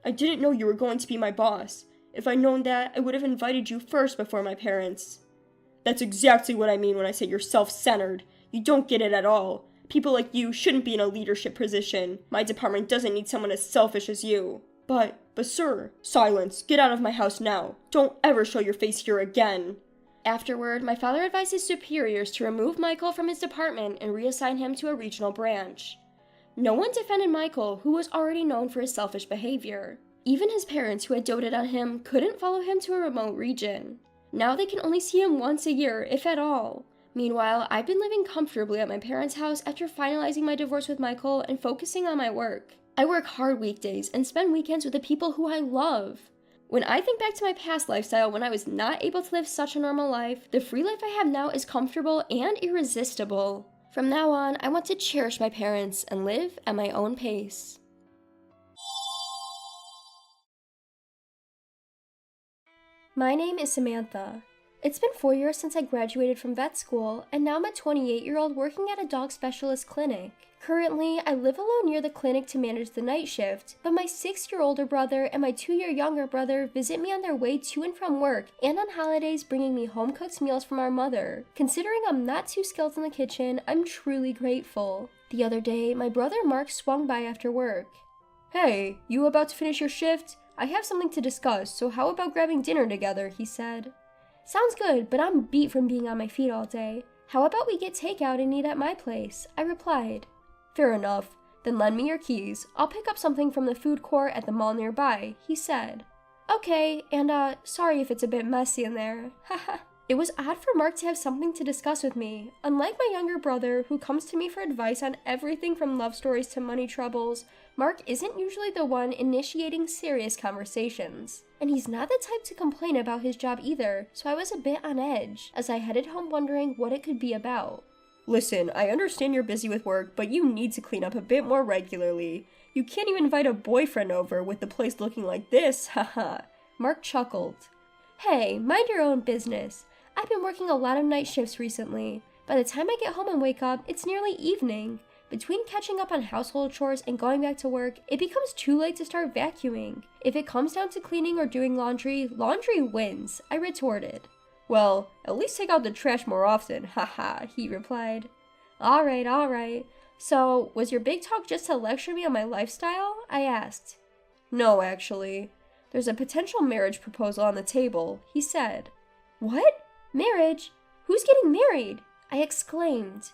S4: I didn't know you were going to be my boss. If I'd known that, I would have invited you first before my parents. That's exactly what I mean when I say you're self-centered. You don't get it at all. People like you shouldn't be in a leadership position. My department doesn't need someone as selfish as you. But sir, silence. Get out of my house now. Don't ever show your face here again.
S3: Afterward, my father advised his superiors to remove Michael from his department and reassign him to a regional branch. No one defended Michael, who was already known for his selfish behavior. Even his parents, who had doted on him, couldn't follow him to a remote region. Now they can only see him once a year, if at all. Meanwhile, I've been living comfortably at my parents' house after finalizing my divorce with Michael and focusing on my work. I work hard weekdays and spend weekends with the people who I love. When I think back to my past lifestyle when I was not able to live such a normal life, the free life I have now is comfortable and irresistible. From now on, I want to cherish my parents and live at my own pace. My name is Samantha. It's been 4 years since I graduated from vet school, and now I'm a 28-year-old working at a dog specialist clinic. Currently, I live alone near the clinic to manage the night shift, but my 6-year older brother and my 2-year younger brother visit me on their way to and from work, and on holidays bringing me home-cooked meals from our mother. Considering I'm not too skilled in the kitchen, I'm truly grateful. The other day, my brother Mark swung by after work.
S4: Hey, you about to finish your shift? I have something to discuss, so how about grabbing dinner together, he said.
S3: Sounds good, but I'm beat from being on my feet all day. How about we get takeout and eat at my place? I replied.
S4: Fair enough. Then lend me your keys. I'll pick up something from the food court at the mall nearby, he said.
S3: Okay, and sorry if it's a bit messy in there. Haha. It was odd for Mark to have something to discuss with me. Unlike my younger brother, who comes to me for advice on everything from love stories to money troubles, Mark isn't usually the one initiating serious conversations. And he's not the type to complain about his job either, so I was a bit on edge, as I headed home wondering what it could be about.
S4: Listen, I understand you're busy with work, but you need to clean up a bit more regularly. You can't even invite a boyfriend over with the place looking like this, haha. Mark chuckled.
S3: Hey, mind your own business. I've been working a lot of night shifts recently. By the time I get home and wake up, it's nearly evening. Between catching up on household chores and going back to work, it becomes too late to start vacuuming. If it comes down to cleaning or doing laundry, laundry wins, I retorted.
S4: Well, at least take out the trash more often, haha, he replied.
S3: Alright. So, was your big talk just to lecture me on my lifestyle? I asked.
S4: No, actually. There's a potential marriage proposal on the table, he said.
S3: What? Marriage? Who's getting married? I exclaimed.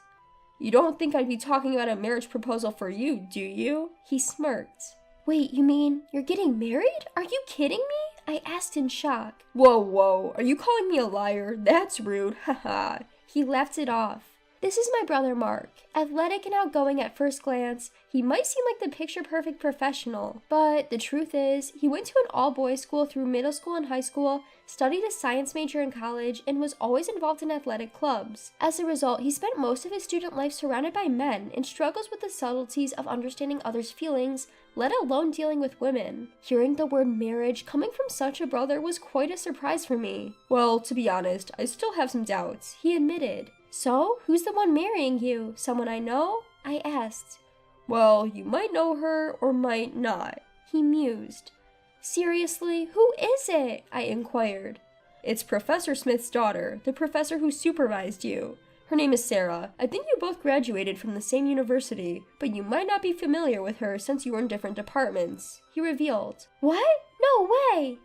S4: You don't think I'd be talking about a marriage proposal for you, do you? He smirked.
S3: Wait, you mean you're getting married? Are you kidding me? I asked in shock.
S4: Whoa, are you calling me a liar? That's rude, haha.
S3: He laughed it off. This is my brother Mark. Athletic and outgoing at first glance, he might seem like the picture-perfect professional, but the truth is, he went to an all-boys school through middle school and high school, studied a science major in college, and was always involved in athletic clubs. As a result, he spent most of his student life surrounded by men and struggles with the subtleties of understanding others' feelings, let alone dealing with women. Hearing the word marriage coming from such a brother was quite a surprise for me.
S4: Well, to be honest, I still have some doubts, he admitted.
S3: So, who's the one marrying you? Someone I know? I asked.
S4: Well, you might know her or might not, he mused.
S3: Seriously, who is it? I inquired.
S4: It's Professor Smith's daughter, the professor who supervised you. Her name is Sarah. I think you both graduated from the same university, but you might not be familiar with her since you were in different departments, he revealed.
S3: What? No way!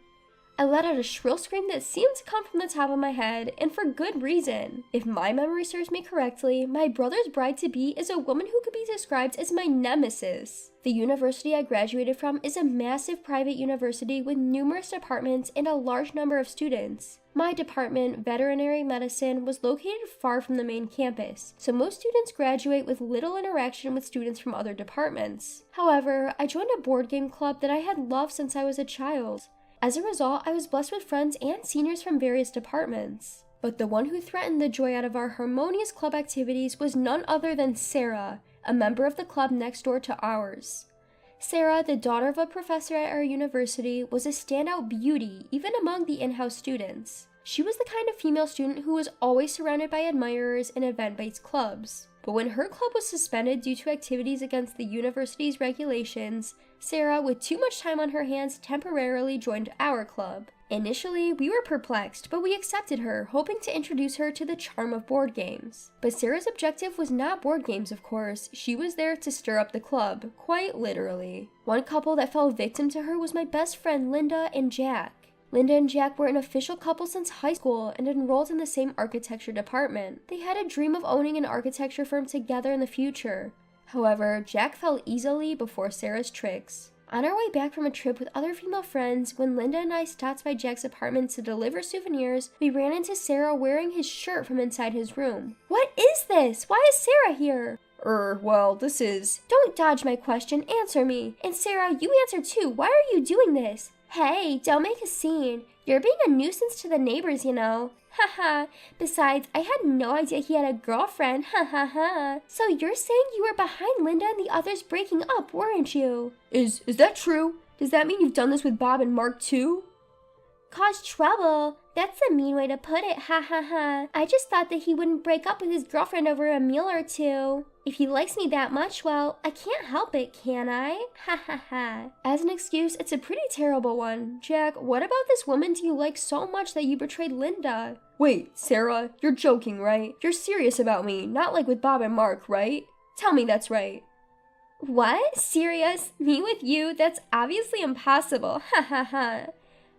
S3: I let out a shrill scream that seemed to come from the top of my head, and for good reason. If my memory serves me correctly, my brother's bride-to-be is a woman who could be described as my nemesis. The university I graduated from is a massive private university with numerous departments and a large number of students. My department, veterinary medicine, was located far from the main campus, so most students graduate with little interaction with students from other departments. However, I joined a board game club that I had loved since I was a child. As a result, I was blessed with friends and seniors from various departments. But the one who threatened the joy out of our harmonious club activities was none other than Sarah, a member of the club next door to ours. Sarah, the daughter of a professor at our university, was a standout beauty even among the in-house students. She was the kind of female student who was always surrounded by admirers in event-based clubs. But when her club was suspended due to activities against the university's regulations, Sarah, with too much time on her hands, temporarily joined our club. Initially, we were perplexed, but we accepted her, hoping to introduce her to the charm of board games. But Sarah's objective was not board games, of course. She was there to stir up the club, quite literally. One couple that fell victim to her was my best friend Linda and Jack. Linda and Jack were an official couple since high school and enrolled in the same architecture department. They had a dream of owning an architecture firm together in the future. However, Jack fell easily before Sarah's tricks. On our way back from a trip with other female friends, when Linda and I stopped by Jack's apartment to deliver souvenirs, we ran into Sarah wearing his shirt from inside his room. "What is this? Why is Sarah here?"
S4: Well, this is...
S3: "Don't dodge my question, answer me. And Sarah, you answer too. Why are you doing this?" "Hey, don't make a scene. You're being a nuisance to the neighbors, you know." "Haha. Besides, I had no idea he had a girlfriend. Ha ha ha. So you're saying you were behind Linda and the others breaking up, weren't you?"
S4: Is that true? Does that mean you've done this with Bob and Mark too?"
S3: "Cause trouble? That's a mean way to put it, ha ha ha. I just thought that he wouldn't break up with his girlfriend over a meal or two. If he likes me that much, well, I can't help it, can I? Ha ha ha."
S4: As an excuse, it's a pretty terrible one. Jack, what about this woman do you like so much that you betrayed Linda? Wait, Sarah, you're joking, right? You're serious about me, not like with Bob and Mark, right? Tell me that's right.
S3: "What? Serious? Me with you? That's obviously impossible, ha ha ha."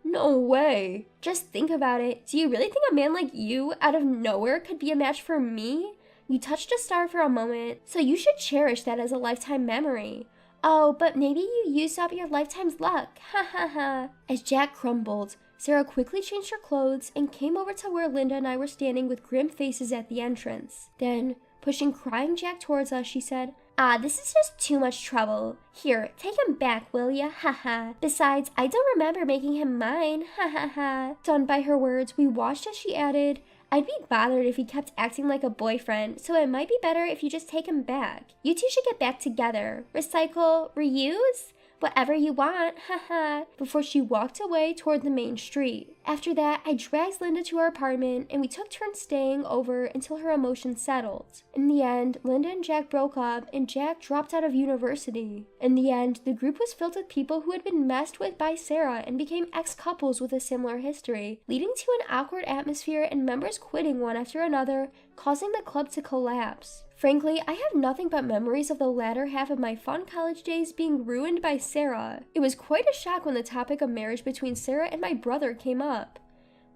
S4: No way.
S3: Just think about it. Do you really think a man like you, out of nowhere, could be a match for me? You touched a star for a moment, so you should cherish that as a lifetime memory. Oh, but maybe you used up your lifetime's luck, ha ha ha. As Jack crumbled, Sarah quickly changed her clothes and came over to where Linda and I were standing with grim faces at the entrance. Then, pushing crying Jack towards us, she said, "This is just too much trouble. Here, take him back, will ya? Ha ha. Besides, I don't remember making him mine. Ha ha ha." Stunned by her words, we watched as she added, "I'd be bothered if he kept acting like a boyfriend, so it might be better if you just take him back. You two should get back together. Recycle, reuse? Whatever you want, haha," before she walked away toward the main street. After that, I dragged Linda to our apartment, and we took turns staying over until her emotions settled. In the end, Linda and Jack broke up, and Jack dropped out of university. In the end, the group was filled with people who had been messed with by Sarah and became ex-couples with a similar history, leading to an awkward atmosphere and members quitting one after another, causing the club to collapse. Frankly, I have nothing but memories of the latter half of my fun college days being ruined by Sarah. It was quite a shock when the topic of marriage between Sarah and my brother came up.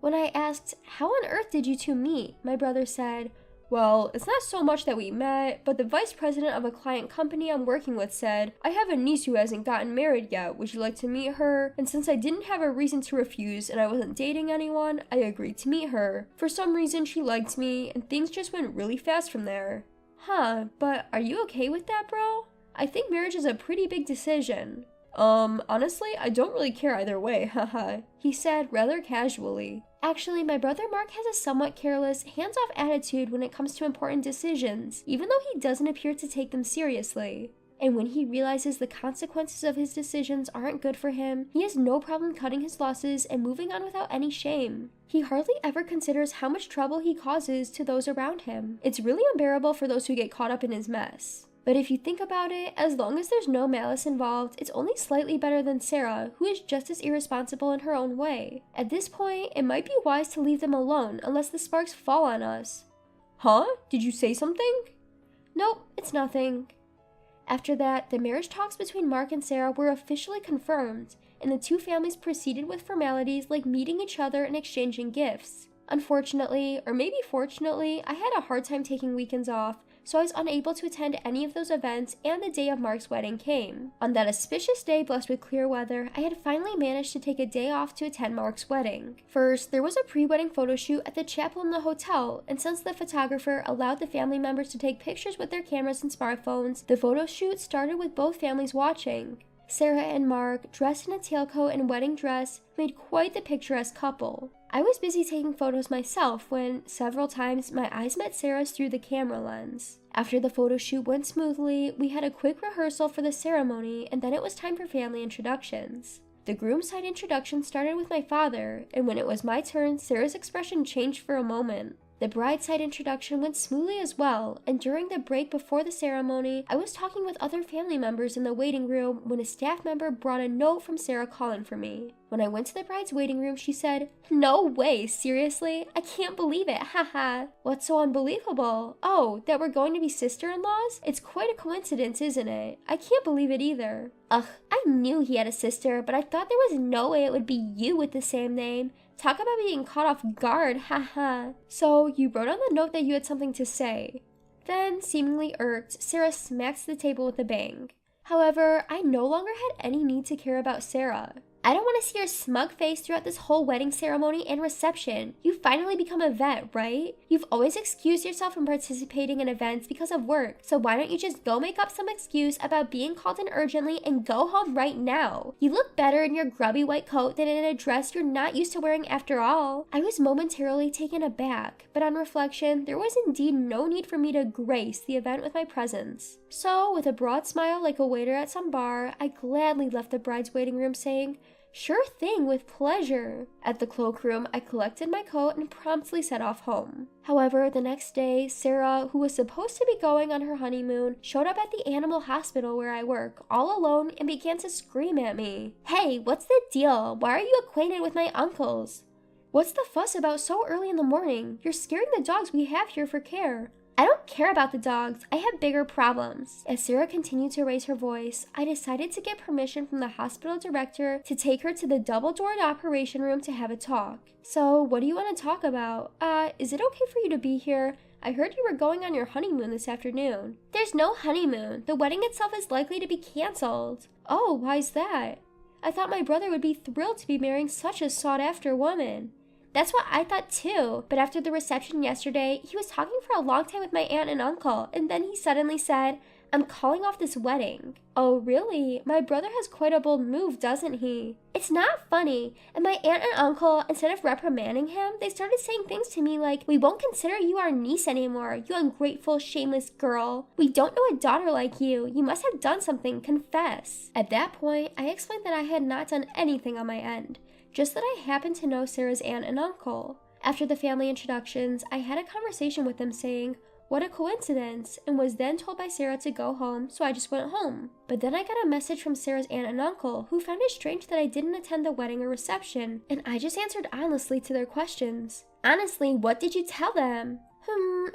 S3: When I asked, "How on earth did you two meet?" my brother said, "Well, it's not so much that we met, but the vice president of a client company I'm working with said, 'I have a niece who hasn't gotten married yet. Would you like to meet her?' And since I didn't have a reason to refuse and I wasn't dating anyone, I agreed to meet her. For some reason, she liked me, and things just went really fast from there." "Huh, but are you okay with that, bro? I think marriage is a pretty big decision." Honestly, I don't really care either way, haha," he said rather casually. Actually, my brother Mark has a somewhat careless, hands-off attitude when it comes to important decisions, even though he doesn't appear to take them seriously. And when he realizes the consequences of his decisions aren't good for him, he has no problem cutting his losses and moving on without any shame. He hardly ever considers how much trouble he causes to those around him. It's really unbearable for those who get caught up in his mess. But if you think about it, as long as there's no malice involved, it's only slightly better than Sarah, who is just as irresponsible in her own way. At this point, it might be wise to leave them alone unless the sparks fall on us. Huh? Did you say something? Nope, it's nothing. After that, the marriage talks between Mark and Sarah were officially confirmed, and the two families proceeded with formalities like meeting each other and exchanging gifts. Unfortunately, or maybe fortunately, I had a hard time taking weekends off, so I was unable to attend any of those events, and the day of Mark's wedding came. On that auspicious day blessed with clear weather, I had finally managed to take a day off to attend Mark's wedding. First, there was a pre-wedding photo shoot at the chapel in the hotel, and since the photographer allowed the family members to take pictures with their cameras and smartphones, the photo shoot started with both families watching. Sarah and Mark, dressed in a tailcoat and wedding dress, made quite the picturesque couple. I was busy taking photos myself when, several times, my eyes met Sarah's through the camera lens. After the photo shoot went smoothly, we had a quick rehearsal for the ceremony, and then it was time for family introductions. The groom's side introduction started with my father, and when it was my turn, Sarah's expression changed for a moment. The bride's side introduction went smoothly as well, and during the break before the ceremony, I was talking with other family members in the waiting room when a staff member brought a note from Sarah calling for me. When I went to the bride's waiting room, she said, "No way, seriously? I can't believe it, haha." "What's so unbelievable?" "Oh, that we're going to be sister-in-laws? It's quite a coincidence, isn't it? I can't believe it either." Ugh, I knew he had a sister, but I thought there was no way it would be you with the same name. Talk about being caught off guard, haha. "So, you wrote on the note that you had something to say." Then, seemingly irked, Sarah smacked the table with a bang. However, I no longer had any need to care about Sarah. "I don't want to see your smug face throughout this whole wedding ceremony and reception. You've finally become a vet, right? You've always excused yourself from participating in events because of work, so why don't you just go make up some excuse about being called in urgently and go home right now? You look better in your grubby white coat than in a dress you're not used to wearing after all." I was momentarily taken aback, but on reflection, there was indeed no need for me to grace the event with my presence. So, with a broad smile like a waiter at some bar, I gladly left the bride's waiting room saying, "Sure thing, with pleasure." At the cloakroom, I collected my coat and promptly set off home. However, the next day, Sarah, who was supposed to be going on her honeymoon, showed up at the animal hospital where I work, all alone, and began to scream at me. "Hey, what's the deal? Why are you acquainted with my uncles? What's the fuss about so early in the morning? You're scaring the dogs we have here for care." "I don't care about the dogs. I have bigger problems." As Sarah continued to raise her voice, I decided to get permission from the hospital director to take her to the double-doored operation room to have a talk. "So, what do you want to talk about? Is it okay for you to be here? I heard you were going on your honeymoon this afternoon." "There's no honeymoon. The wedding itself is likely to be canceled." "Oh, why's that? I thought my brother would be thrilled to be marrying such a sought-after woman." "That's what I thought too, but after the reception yesterday, he was talking for a long time with my aunt and uncle, and then he suddenly said, 'I'm calling off this wedding.'" "Oh, really? My brother has quite a bold move, doesn't he?" "It's not funny, and my aunt and uncle, instead of reprimanding him, they started saying things to me like, 'We won't consider you our niece anymore, you ungrateful, shameless girl. We don't know a daughter like you. You must have done something, confess.'" At that point, I explained that I had not done anything on my end, just that I happened to know Sarah's aunt and uncle. After the family introductions, I had a conversation with them saying, "What a coincidence," and was then told by Sarah to go home, so I just went home. But then I got a message from Sarah's aunt and uncle, who found it strange that I didn't attend the wedding or reception, and I just answered honestly to their questions. "Honestly, what did you tell them?"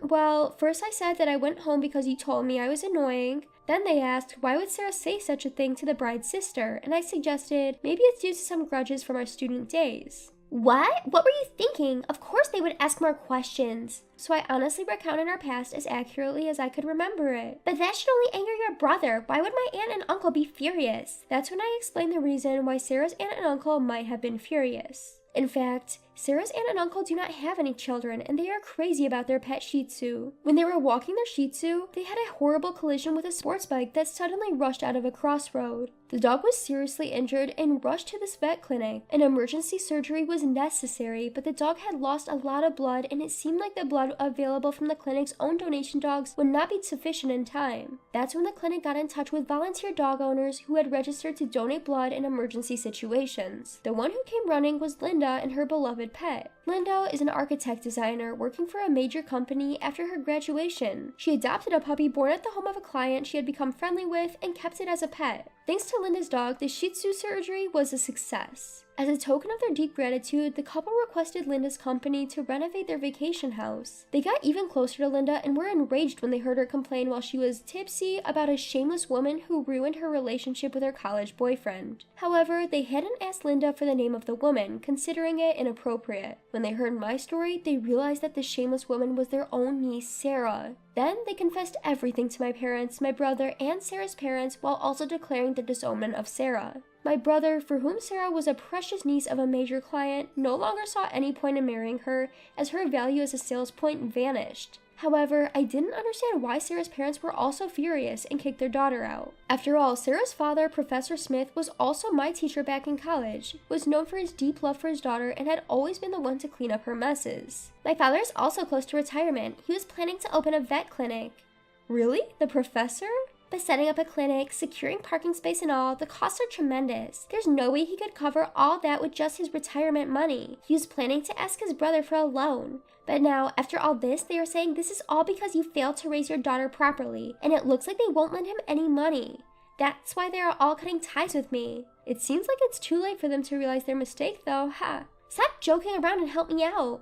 S3: Well, first I said that I went home because you told me I was annoying. Then they asked, why would Sarah say such a thing to the bride's sister? And I suggested, maybe it's due to some grudges from our student days. "What? What were you thinking? Of course they would ask more questions." So I honestly recounted our past as accurately as I could remember it. "But that should only anger your brother. Why would my aunt and uncle be furious?" That's when I explained the reason why Sarah's aunt and uncle might have been furious. In fact, Sarah's aunt and uncle do not have any children, and they are crazy about their pet Shih Tzu. When they were walking their Shih Tzu, they had a horrible collision with a sports bike that suddenly rushed out of a crossroad. The dog was seriously injured and rushed to this vet clinic. An emergency surgery was necessary, but the dog had lost a lot of blood, and it seemed like the blood available from the clinic's own donation dogs would not be sufficient in time. That's when the clinic got in touch with volunteer dog owners who had registered to donate blood in emergency situations. The one who came running was Linda and her beloved pet. Linda is an architect designer working for a major company after her graduation. She adopted a puppy born at the home of a client she had become friendly with and kept it as a pet. Thanks to Linda's dog, the Shih Tzu surgery was a success. As a token of their deep gratitude, the couple requested Linda's company to renovate their vacation house. They got even closer to Linda and were enraged when they heard her complain while she was tipsy about a shameless woman who ruined her relationship with her college boyfriend. However, they hadn't asked Linda for the name of the woman, considering it inappropriate. When they heard my story, they realized that the shameless woman was their own niece, Sarah. Then they confessed everything to my parents, my brother, and Sarah's parents, while also declaring the disownment of Sarah. My brother, for whom Sarah was a precious niece of a major client, no longer saw any point in marrying her, as her value as a sales point vanished. However, I didn't understand why Sarah's parents were also furious and kicked their daughter out. After all, Sarah's father, Professor Smith, was also my teacher back in college, was known for his deep love for his daughter, and had always been the one to clean up her messes. My father is also close to retirement. He was planning to open a vet clinic. Really? The professor? But setting up a clinic, securing parking space and all, the costs are tremendous. There's no way he could cover all that with just his retirement money. He was planning to ask his brother for a loan. But now, after all this, they are saying this is all because you failed to raise your daughter properly, and it looks like they won't lend him any money. That's why they are all cutting ties with me. It seems like it's too late for them to realize their mistake though, ha. Stop joking around and help me out.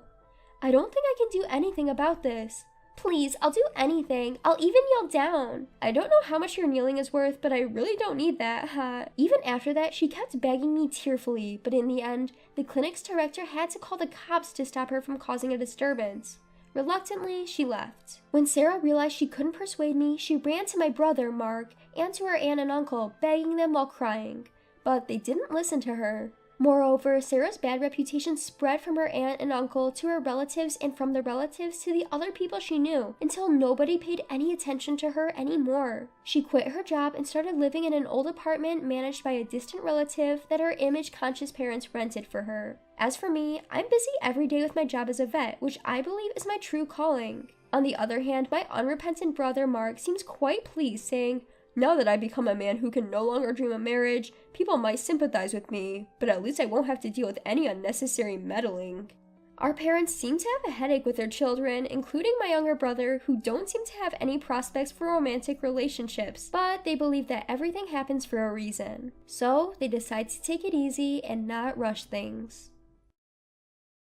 S3: I don't think I can do anything about this. Please, I'll do anything. I'll even kneel down. I don't know how much your kneeling is worth, but I really don't need that, ha. Even after that, she kept begging me tearfully, but in the end, the clinic's director had to call the cops to stop her from causing a disturbance. Reluctantly, she left. When Sarah realized she couldn't persuade me, she ran to my brother, Mark, and to her aunt and uncle, begging them while crying. But they didn't listen to her. Moreover, Sarah's bad reputation spread from her aunt and uncle to her relatives and from the relatives to the other people she knew, until nobody paid any attention to her anymore. She quit her job and started living in an old apartment managed by a distant relative that her image-conscious parents rented for her. As for me, I'm busy every day with my job as a vet, which I believe is my true calling. On the other hand, my unrepentant brother Mark seems quite pleased, saying, "Now that I've become a man who can no longer dream of marriage, people might sympathize with me, but at least I won't have to deal with any unnecessary meddling." Our parents seem to have a headache with their children, including my younger brother, who don't seem to have any prospects for romantic relationships, but they believe that everything happens for a reason. So, they decide to take it easy and not rush things.